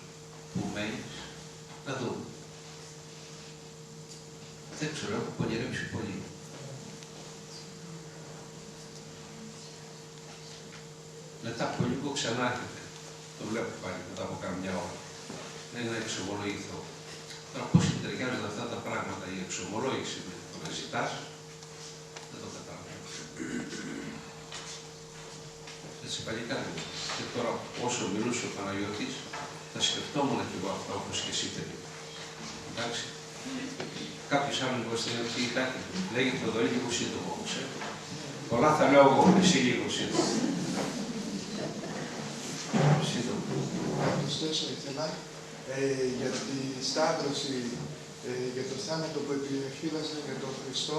που μένεις, να δούμε. Δεν ξέρω, έχω πονηρέψει πολύ. Μετά από λίγο ξανά έρχεται. Το βλέπω πάλι μετά από καμιά ώρα. Λέει να εξομολογηθώ. Τώρα πώς συντεριάζουν αυτά τα πράγματα, η εξομολόγηση με το να ζητάς, δεν το καταλαβαίνω. Έτσι παλικάρι. Και τώρα όσο μιλούσε ο Παναγιώτης, θα σκεφτόμουν και εγώ αυτά όπως και εσύ περίπου. Εντάξει. Κάποιος άλλος μπορεί να πει κάτι. Λέγεται Θοδωρή λίγο σύντομο όμως. Πολλά θα λέω εγώ, εσύ λίγο σύντομο. Σύντομο. Να προσθέσω ήθελα για τη σταύρωση, για το θάνατο που επιφύλασε για τον Χριστό.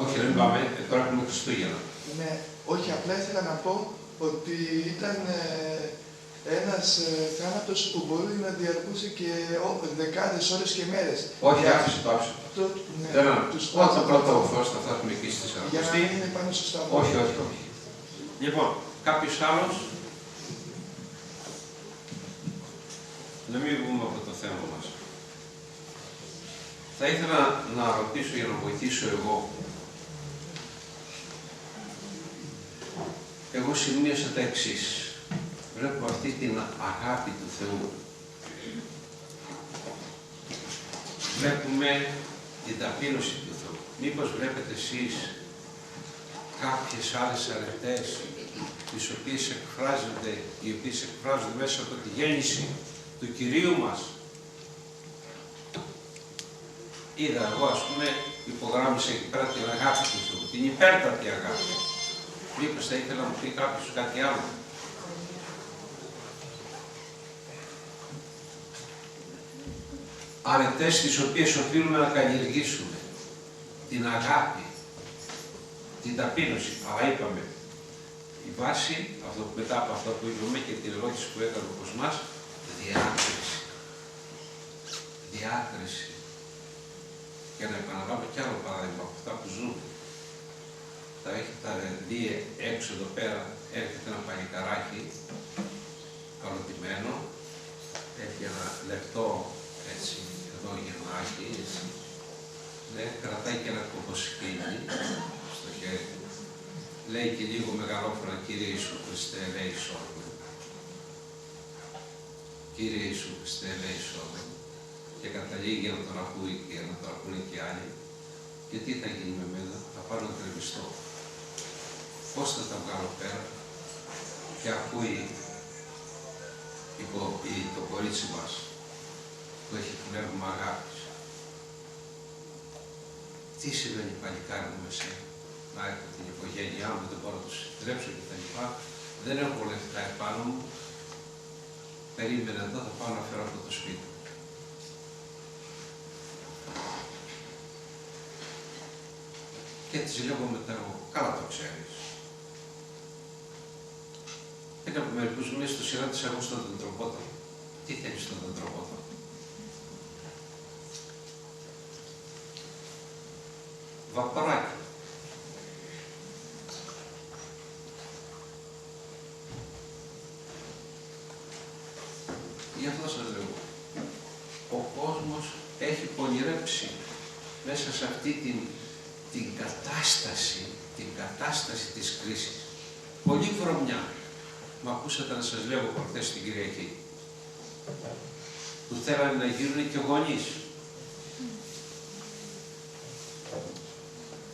Όχι, δεν πάμε, τώρα έχουμε Χριστούγεννα. Ναι, όχι, απλά ήθελα να πω ότι ήταν ένας θάνατος που μπορεί να διαρκούσε και δεκάδες ώρες και μέρες. Όχι, άφησε το άφησε. Ναι, Όταν πρώτα ο Θεός θα φτάσουμε εκεί στη για να Σαρακοστή. μην είναι πάνω στο σταυρό. Όχι, όχι, όχι. Λοιπόν, κάποιος άλλος, να μην βγούμε από το θέμα μας. Θα ήθελα να ρωτήσω για να βοηθήσω εγώ. Εγώ σημείωσα τα εξής. Βλέπω αυτή την αγάπη του Θεού. Βλέπουμε την ταπείνωση του Θεού. Μήπως βλέπετε εσείς κάποιες άλλες αρετές οι οποίες εκφράζονται μέσα από τη γέννηση του Κυρίου μας. Είδα εγώ, ας πούμε, υπογράμμισα εκεί πέρα την αγάπη του Θεού, την υπέρτατη αγάπη. Μήπως θα ήθελα να μου πει κάποιος κάτι άλλο. Αρετές τις οποίες οφείλουμε να καλλιεργήσουμε. Την αγάπη, την ταπείνωση. Αλλά είπαμε, η βάση, μετά από αυτό που είπαμε και την ερώτηση που έκανε ο Κοσμάς, διάκριση. Διάκριση. Για να επαναλάβω κι άλλο παράδειγμα από αυτά που ζούμε. Θα έχετε δει έξω εδώ πέρα, έρχεται ένα παλικαράκι, καλωτημένο, έχει ένα λεπτό έτσι, εδώ γεννάκι, έτσι. Ναι, κρατάει και ένα κοκοσκίνι στο χέρι του. Λέει και λίγο μεγαλόφωνα, Κύριε Ιησού Χριστέ, λέει σώμα. Κύριε Ιησού Χριστέ, λέει σώμα. Και καταλήγει για να τον ακούει και να τον ακούνε και άλλοι. Και τι θα γίνει με μένα, θα πάρω να τρεβιστώ. Πώς θα τα βγάλω πέρα και ακούει το κορίτσι μας που έχει πνεύμα αγάπης. Τι σημαίνει παλικάρι μου εσύ, να έχω την οικογένειά μου, δεν μπορώ να τους επιτρέψω κτλ. Δεν έχω λεφτά επάνω μου. Περίμενε εδώ, θα πάω να φέρω από το σπίτι. Και έτσι λέγω μετά εγώ, καλά το ξέρεις. Έκανα από μερικούς μήνες το συνάντησα εγώ στον Δεντροπότα. Τι θέλεις στον Δεντροπότα? Βαποράκι. Γι' αυτό σας λέω. Ο κόσμος έχει πονηρέψει μέσα σε αυτή την κατάσταση της κρίσης. Πολύ βρωμιά. Μ' ακούσατε να σας λέω προχθές την Κυριακή. Που θέλανε να γίνουν και γονείς.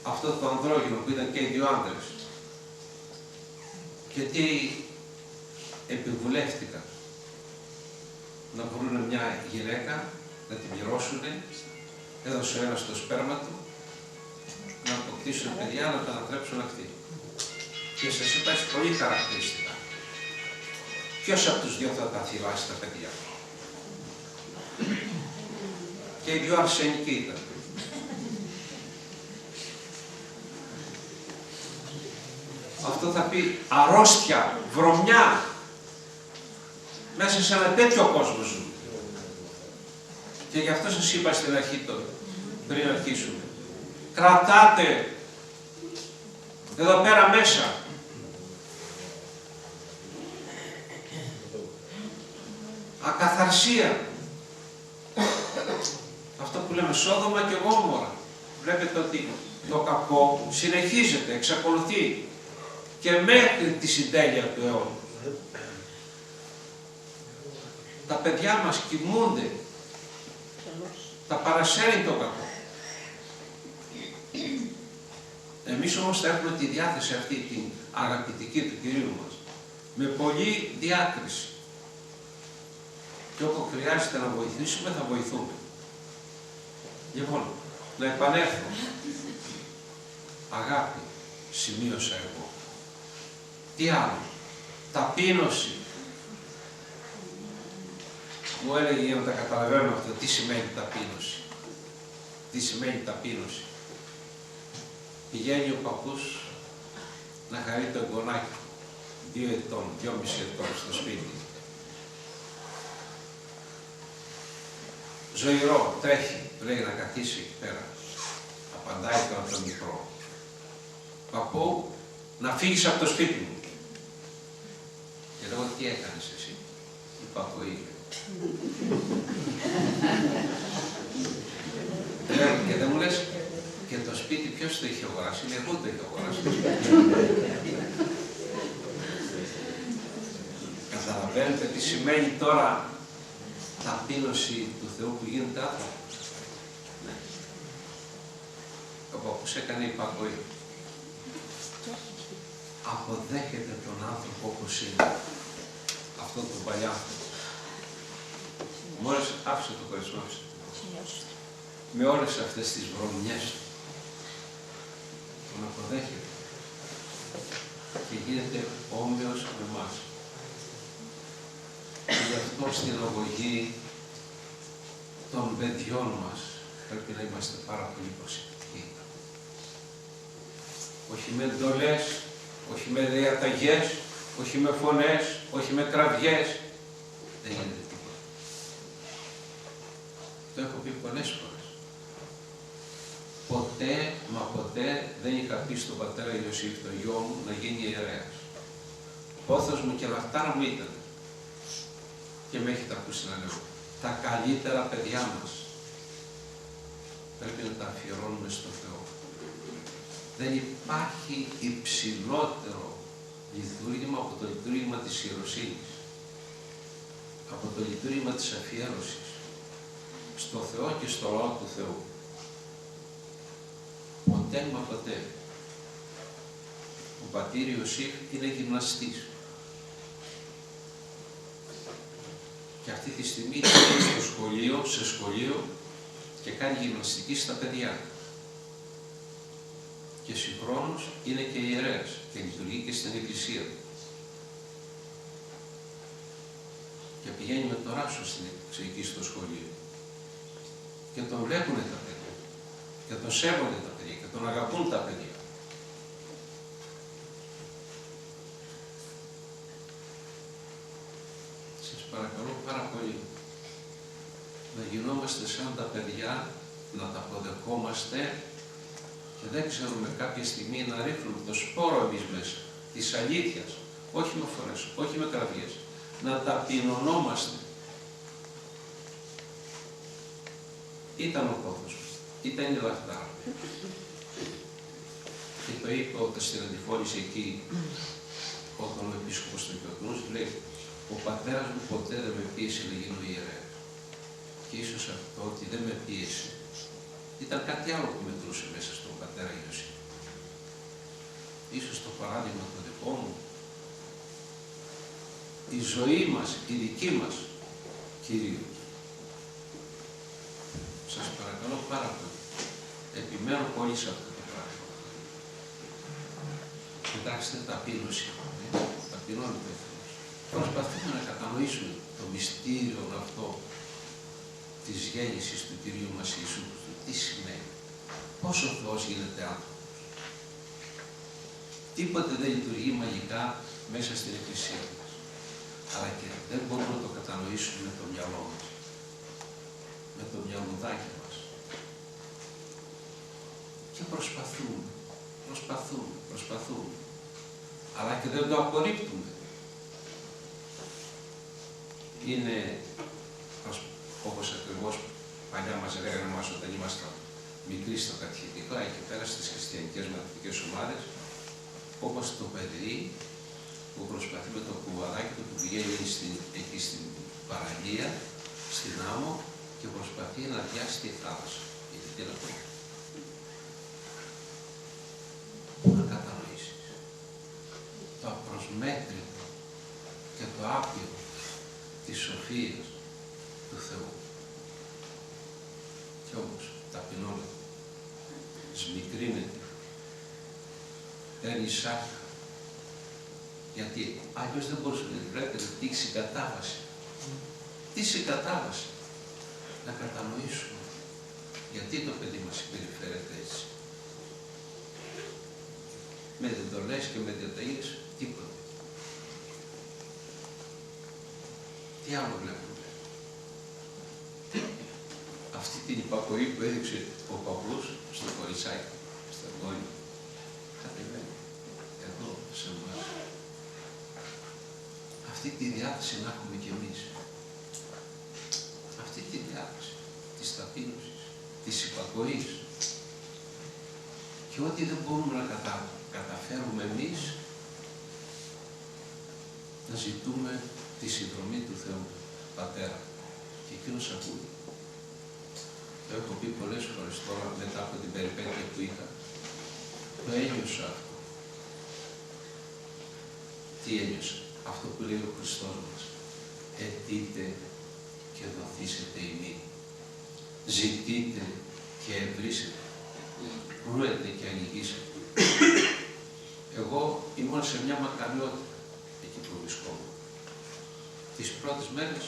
Αυτό το ανδρόγυνο που ήταν και οι δύο άντρες. Και τι επιβουλεύτηκαν. Να βρουν μια γυναίκα, να την πληρώσουνε, έδωσε ο ένας το σπέρμα του, να αποκτήσουν παιδιά, να τα ανατρέψουν αυτοί. Και σας είπα έτσι πολύ χαρακτηριστικά. Ποιος από τους δυο θα τα θυλάσει τα παιδιά? Και οι δυο αρσενικοί ήταν. Αυτό θα πει αρρώστια, βρωμιά. Μέσα σε ένα τέτοιο κόσμο ζούμε. Και γι' αυτό σας είπα στην αρχή πριν αρχίσουμε. Κρατάτε εδώ πέρα μέσα. Ακαθαρσία. Αυτό που λέμε Σόδομα και Γόμορα. βλέπετε ότι το κακό συνεχίζεται, εξακολουθεί και μέχρι τη συντέλεια του αιώνα. Τα παιδιά μας κοιμούνται, τα παρασέρνει το κακό. Εμείς όμως θα έχουμε τη διάθεση αυτή την αγαπητική του Κυρίου μας, με πολλή διάκριση. Και όπου χρειάζεται να βοηθήσουμε, θα βοηθούμε. Λοιπόν, να επανέλθω. Αγάπη, σημείωσα εγώ. Τι άλλο? Ταπείνωση. Μου έλεγε για να τα καταλαβαίνω αυτό, τι σημαίνει ταπείνωση. Τι σημαίνει ταπείνωση. Πηγαίνει ο παππούς να χαρεί το εγγονάκι του, 2 ετών, 2,5 ετών στο σπίτι. Ζωηρό, τρέχει, του λέει να καθίσει εκεί πέρα. Απαντάει τώρα το μικρό. Παππού, να φύγεις από το σπίτι μου. Και λέω, τι έκανες εσύ? Η παππού είπε. Λέω, και δεν μου λες, και το σπίτι ποιος το είχε αγοράσει? Λέει, εγώ το είχε αγοράσει. Καταλαβαίνετε τι σημαίνει τώρα ταπείνωση του Θεού που γίνεται άνθρωπο. Ναι. Ο παππούς έκανε υπακοή. Αποδέχεται τον άνθρωπο όπως είναι. Αυτό το παλιά. Μόλις άφησε το κορίτσι, με όλες αυτές τις βρωμιές του. Τον αποδέχεται. Και γίνεται όμοιος με εμάς. Και γι' αυτό στην αγωγή των παιδιών μας πρέπει να είμαστε πάρα πολύ προσεκτικοί. Όχι με εντολές, όχι με διαταγές, όχι με φωνές, όχι με κραυγές. Δεν γίνεται τίποτα. Το έχω πει πολλές φορές. Ποτέ, μα ποτέ δεν είχα πει στον πατέρα Ιωσήφ, τον γιο μου, να γίνει ιερέας. Πόθος μου και λαχτάρα μου ήταν. Και με έχετε ακούσει να λέω, τα καλύτερα παιδιά μας πρέπει να τα αφιερώνουμε στο Θεό. Δεν υπάρχει υψηλότερο λειτουργήμα από το λειτουργήμα της ιεροσύνης, από το λειτουργήμα της αφιέρωσης στο Θεό και στο λαό του Θεού. Ποτέ μα ποτέ. Ο πατήρ Ιωσήφ είναι γυμναστής. Και αυτή τη στιγμή είναι στο σχολείο, σε σχολείο και κάνει γυμναστική στα παιδιά. Και συγχρόνως είναι και ιερέας και λειτουργεί και στην εκκλησία. Και πηγαίνει με το ράσο εκεί στο σχολείο. Και τον βλέπουν τα παιδιά. Και τον σέβονται τα παιδιά και τον αγαπούν τα παιδιά. Σας παρακαλώ πάρα πολύ να γινόμαστε σαν τα παιδιά, να τα αποδεχόμαστε και δεν ξέρουμε κάποια στιγμή να ρίχνουμε το σπόρο εμείς μέσα της αλήθειας, όχι με φορές, όχι με κραυγές, να ταπεινωνόμαστε. Ήταν ο πόθος μου, ήταν η λαχτάρα. Και το είπε όταν στην αντιφώνηση εκεί, όταν ο επίσκοπος του Κιωτνούς λέει, ο πατέρας μου ποτέ δεν με πίεσε να γίνω ιερέας. Και ίσως αυτό ότι δεν με πίεσε ήταν κάτι άλλο που μετρούσε μέσα στον πατέρα Ιωσήφ. Ίσως το παράδειγμα το δικό μου, η ζωή μας, η δική μας, κυρίως. Σας παρακαλώ πάρα πολύ. Επιμένω πολύ σε αυτό το πράγμα. Κοιτάξτε, ταπείνωση. Ταπεινώνεται ο Θεός. Προσπαθούμε να κατανοήσουμε το μυστήριο αυτό της γέννησης του Κυρίου μας Ιησού Χριστού. Τι σημαίνει. Πώς ο Θεός γίνεται άνθρωπος. Τίποτε δεν λειτουργεί μαγικά μέσα στην Εκκλησία μας. Αλλά και δεν μπορούμε να το κατανοήσουμε με το μυαλό μας. Με το μυαλουδάκι μας. Και προσπαθούμε. Αλλά και δεν το απορρίπτουμε. Είναι όπως ακριβώς παλιά μας λέγανε μας όταν ήμασταν μικρή στο κατηχητικό, εκεί πέρα στις χριστιανικές μαθητικές ομάδες, όπως το παιδί που προσπαθεί με το κουβαδάκι του που πηγαίνει εκεί στην παραλία, στην άμμο και προσπαθεί να διάσει τη θάλασσα. Γιατί τι να πω. Να κατανοήσεις το απροσμέτρητο και το άπειρο της σοφίας του Θεού. Κι όμως ταπεινώνεται, σμικρύνεται, παίρνει σάρκα. Γιατί αλλιώς δεν μπορούσε να πρέπει να δείξει συγκατάβαση. Τι συγκατάβαση? Να κατανοήσουμε γιατί το παιδί μας συμπεριφέρεται έτσι. Με εντολές και με διαταγές, τίποτα. Τι άλλο βλέπουμε? Αυτή την υπακοή που έδειξε ο παππούς στο κοριτσάκι, στο γόνι, κατεβαίνει εδώ σε εμάς. Αυτή τη διάθεση να έχουμε κι εμείς. Αυτή τη διάθεση της ταπείνωσης, της υπακοής. Και ό,τι δεν μπορούμε να καταφέρουμε εμείς, να ζητούμε τη συνδρομή του Θεού, Πατέρα. Και εκείνος ακούει. Το έχω πει πολλές φορές τώρα, μετά από την περιπέτεια που είχα. Το ένιωσα αυτό. Τι ένιωσα? Αυτό που λέει ο Χριστός μας. Αιτείτε και δοθήσετε ημί. Ζητείτε και ευρύσετε. Βρούετε και ανοιγήσετε. Εγώ ήμουν σε μια μακαριότητα εκεί που βρισκόμουν. Τις πρώτες μέρες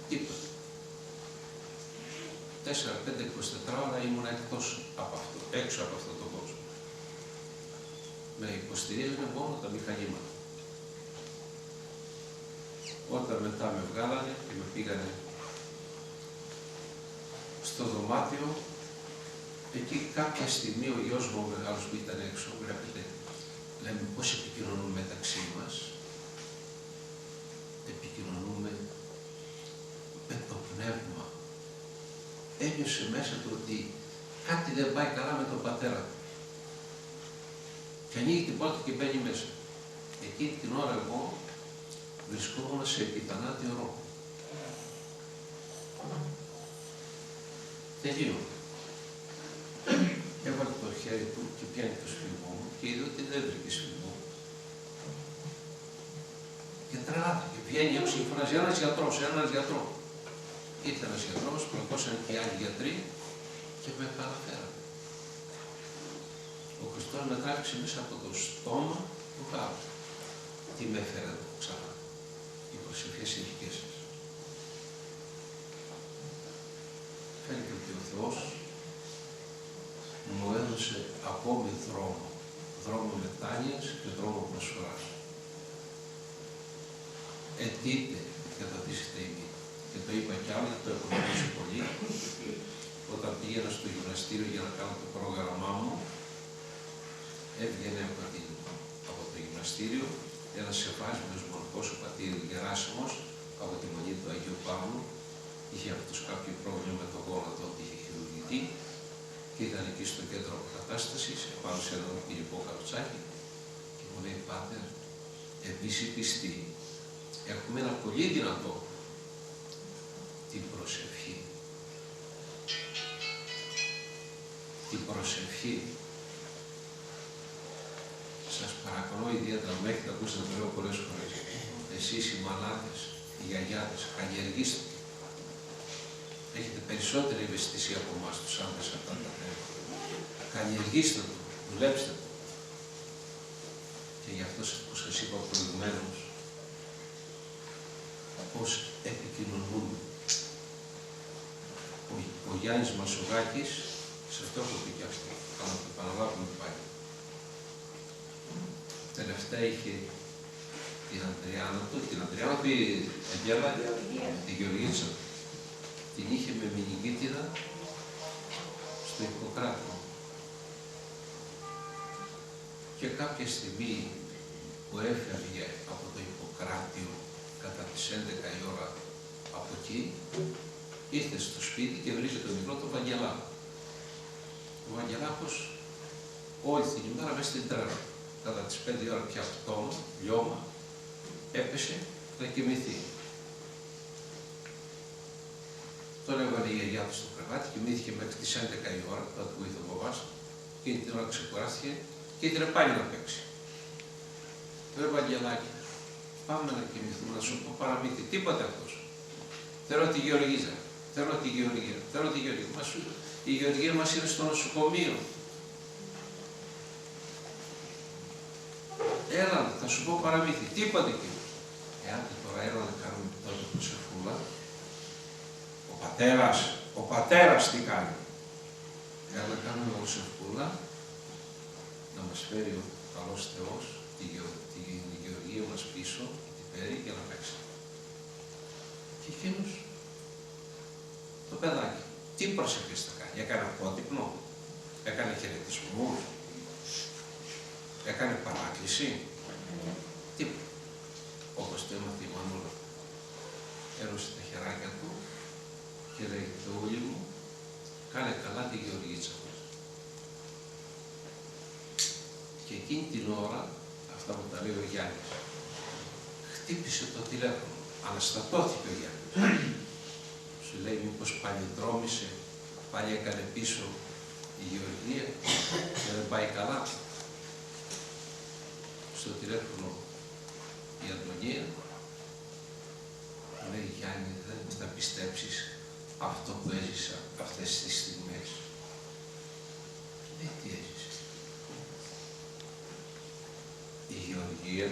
τίποτα. 4, 5, 24 ώρα ήμουν εκτός από αυτό, έξω από αυτόν τον κόσμο. Με υποστηρίζουν μόνο τα μηχανήματα. Όταν μετά με βγάλανε και με πήγανε στο δωμάτιο, εκεί κάποια στιγμή ο γιος μου, ο μεγάλος που ήταν έξω, βλέπετε, λέμε πώς επικοινωνούμε μεταξύ μας. Επικοινωνούμε με το πνεύμα. Ένιωσε μέσα του ότι κάτι δεν πάει καλά με τον πατέρα του. Και ανοίγει την πόρτα και μπαίνει μέσα. Εκείνη την ώρα εγώ βρισκόμουν σε επιθανάτιο ρο. Τελείω. Έβαλε το χέρι του και πιάνει το σφυγμό μου και είδε ότι δεν βρήκε σφυγμό. Και τρελάθηκε. Βγαίνει έξω και φωνάζει ένας γιατρός, ένας γιατρός. Ήρθε ένας γιατρός, πλακώσαν και οι άλλοι γιατροί και με επαναφέραν. Ο Χριστός με τράβηξε μέσα από το στόμα του χάρου. Τι με έφερε εδώ ξανά? Οι προσευχές ηθικές σας. Φαίνεται ότι ο Θεός μου έδωσε ακόμη δρόμο. Δρόμο μετάνοιας και δρόμο προσφοράς. Αιτείτε και δοθήσετε ημί. Και το είπα κι άλλο, το έχω μιλήσει πολύ. Όταν πήγαινα στο γυμναστήριο για να κάνω το πρόγραμμά μου, έβγαινε από το γυμναστήριο ένας σεβάσμιος μοναχός, ο πατήρ Γεράσιμος, από τη Μονή του Αγίου Παύλου. Είχε αυτός κάποιο πρόβλημα με το γόνατο, ότι είχε χειρουργηθεί και ήταν εκεί στο κέντρο αποκατάστασης, επάνω σε ένα ορκινικό καροτσάκι και μου λέει, Πάτερ, εμείς οι πιστοί έχουμε ένα πολύ δυνατό, την προσευχή. Την προσευχή. Σας παρακαλώ ιδιαίτερα, με έχετε ακούσει να το λέω πολλές φορές, εσείς οι μανάδες, οι γιαγιάδες, καλλιεργήστε το. Έχετε περισσότερη ευαισθησία από εμάς τους άντρες αυτά τα θέματα. Καλλιεργήστε το, δουλέψτε το. Και γι' αυτό που σας είπα προηγουμένως, πώς επικοινωνούμε. Ο Γιάννης Μασογάκης, σε αυτό έχω πει και αυτό, αλλά το επαναλάβουμε πάλι. Τελευταία είχε την Αντριάννα του, την Αγγέλα, τη Γεωργίτσα. Την είχε με μηνυκήτηρα στο Ιπποκράτιο. Και κάποια στιγμή που έφευγε από το Ιπποκράτιο κατά τις 11 η ώρα από εκεί, ήρθε στο σπίτι και βρήκε τον μικρό τον Βαγγελάκο. Ο Βαγγελάκος όλη την ημέρα μέσα στην τρέλα. Κατά τις 5 ώρα πια πτώμα, λιώμα, έπεσε να κοιμηθεί. Τον έβαλε η γιαγιά του στο κρεβάτι, κοιμήθηκε μέχρι τις 11 η ώρα, τότε που ήρθε ο μπαμπάς του, και την ώρα ξεκουράστηκε και ήθελε πάλι να παίξει. Ρε Βαγγελάκη, πάμε να κοιμηθούμε, να σου πω παραμύθι, τίποτε αυτός. Θέλω τη Γεωργίζα, θέλω τη Γεωργία, θέλω τη Γεωργία. Η Γεωργία μας είναι στο νοσοκομείο. Έλα, θα σου πω παραμύθι, τίποτε εκεί. Εάν τώρα έλα να κάνουμε τότε προσευχούλα, ο πατέρας τι κάνει. Έλα να κάνουμε προσευχούλα, να μας φέρει ο καλός Θεός τη Γεωργία μας πίσω, την φέρει και να παίξει. Και εκείνος, το παιδάκι, τι προσευχές θα κάνει, έκανε απότυπνο, έκανε χαιρετισμούς, έκανε παράκληση, τίποτα. Όπως το έμαθε η Μανούλα, έρωσε τα χεράκια του και λέει, Θεούλη μου, κάνε καλά τη Γεωργίτσα μας. Και εκείνη την ώρα, αυτά που τα λέει ο Γιάννης, χτύπησε το τηλέφωνο, αναστατώθηκε ο Γιάννης. Σου λέει, μήπως πάλι δρόμησε, πάλι έκανε πίσω η Γεωργία και δεν πάει καλά. Στο τηλέφωνο η Αντωνία λέει, Γιάννη, δεν θα πιστέψεις αυτό που έζησα αυτές τις στιγμές. Λέει, τι έζησε. Η Γεωργία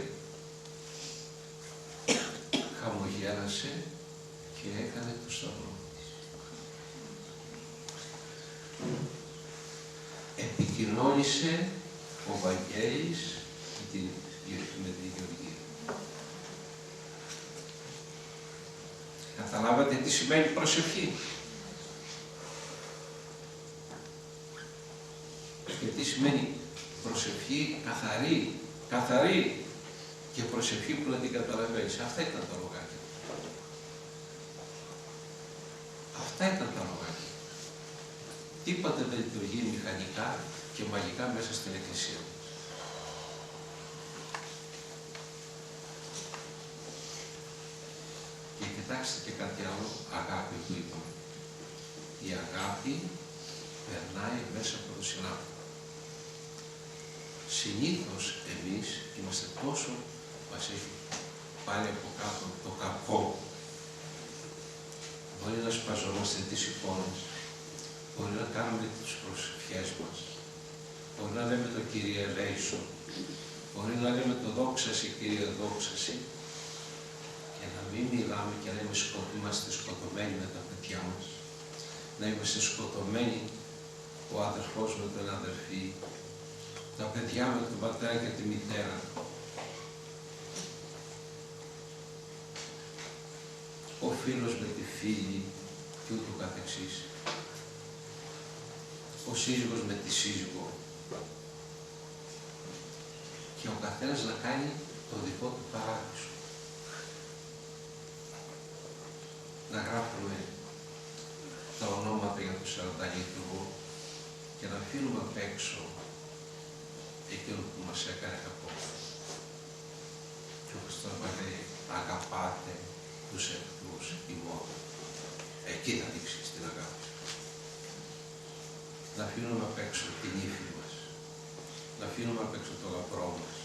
χαμογέλασε και έκανε το σταυρό της. Επικοινώνησε ο Βαγγέλης με τη Γεωργία. Καταλάβατε τι σημαίνει προσευχή. Και τι σημαίνει προσευχή καθαρή και προσευχή που να την καταλαβαίνεις. Αυτά ήταν τα λογάκια. Αυτά ήταν τα λογάκια. Τίποτε δεν λειτουργεί μηχανικά και μαγικά μέσα στην Εκκλησία. Και κοιτάξτε και κάτι άλλο, αγάπη που είπαμε. Η αγάπη περνάει μέσα από το συνάδελφο. Συνήθως εμείς είμαστε τόσο, μας έχει πάλι από κάτω το κακό. Μπορεί να σπαζόμαστε τις εικόνες, μπορεί να κάνουμε τις προσευχές μας, μπορεί να λέμε το Κύριε ελέησον, μπορεί να λέμε το δόξαση Κύριε δόξαση, και να μην μιλάμε και να είμαστε σκοτωμένοι με τα παιδιά μας, να είμαστε σκοτωμένοι ο αδερφός με τον αδερφή, τα παιδιά με τον πατέρα και τη μητέρα. Ο φίλος με τη φίλη και ούτω καθεξής. Ο σύζυγος με τη σύζυγο. Και ο καθένας να κάνει το δικό του παράδεισο. Να γράφουμε τα ονόματα για τον Σαρανταλίτουργο και να αφήνουμε απ' έξω εκείνο που μας έκανε κακό. Και όπως τώρα λέει, αγαπάτε τους εχθρούς ημών. Εκεί θα δείξεις την αγάπη. Να αφήνουμε απ' έξω την ύφη μας. Να αφήνουμε απ' έξω το λαπρό μας.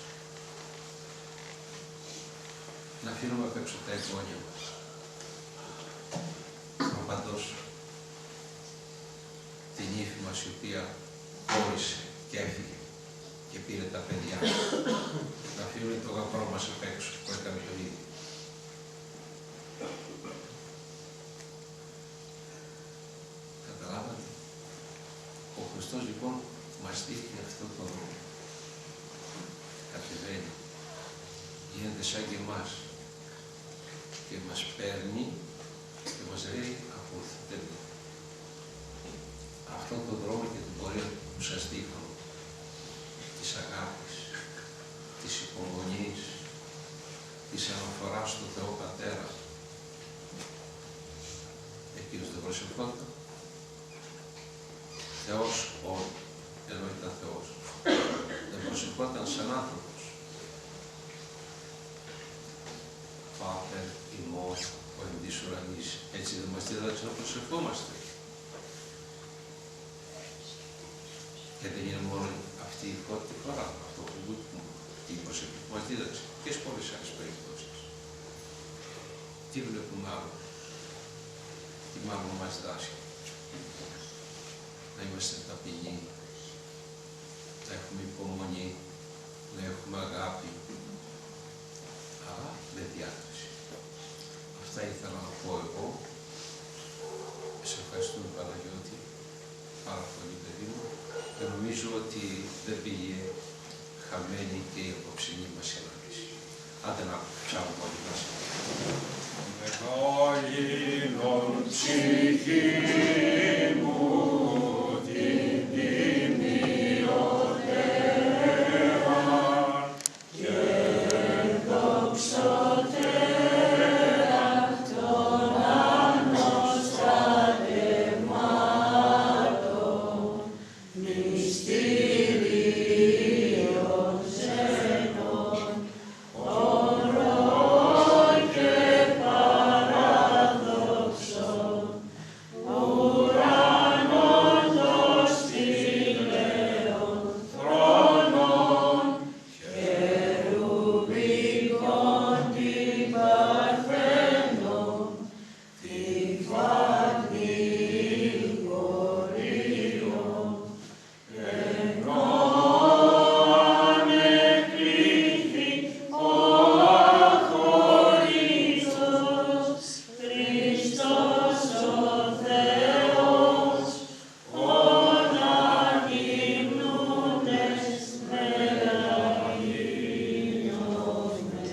Να αφήνουμε απ' έξω τα εγγόνια μας. Απαντός την ύφη μας η οποία χώρισε και έφυγε και πήρε τα παιδιά. Να αφήνουμε το γαμπρό μας απ' έξω που έκανε το ίδιο. Καταλάβατε. Ο Χριστός λοιπόν μας δείχνει αυτό το δρόμο. Κατεβαίνει. Γίνεται σαν και εμάς. Και μας παίρνει και μας λέει ακολουθείτε με. Αυτόν τον δρόμο και την πορεία που σας δείχνω. Της αγάπης, της υπομονής, της αναφοράς του Θεό Πατέρα. Εκείνος δεν προσευχόταν. Θεός όλοι, ενώ ήταν Θεός. Δεν προσευχόταν σαν άνθρωπος. Πάτερ ημών ο εν της ουρανής. Έτσι δεν μας δίδαξε να προσευχόμαστε. Και δεν είναι μόνο αυτή η πρώτη φορά, αυτό που η προσευχή που μας δίδαξε. Και σε πολλές άλλες περιπτώσεις. Τι βλέπουμε άλλο. Τι μάλλον μας δάσει. Να είμαστε ταπεινοί, να έχουμε υπομονή, να έχουμε αγάπη, αλλά με διάκριση. Αυτά ήθελα να πω εγώ. Σε ευχαριστούμε Παναγιώτη, πάρα πολύ παιδί μου, και νομίζω ότι δεν πήγε χαμένη και η απόψινή μας συνάντηση. Άντε να ψάχνουμε όλοι μας. Μεγαλύνον ψυχή μου την τιμιωτέραν και δοξωτέραν των ανωστατεμάτων μυστηρίων ζενών ορών και παραδόξων ουρανών των στήλεων θρόνων χερουβικών την παρθένων την φαγνή χωρίων ενώ ανεκλήθη ο αχωρίτος Χριστός ο Θεός ον ανυμνούντες μεγαλύνονται.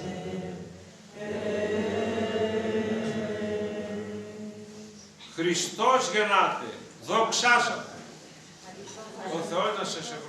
Χριστός γεννάται, δοξάσατε. Ο Θεός να σας ευχαριστήσει.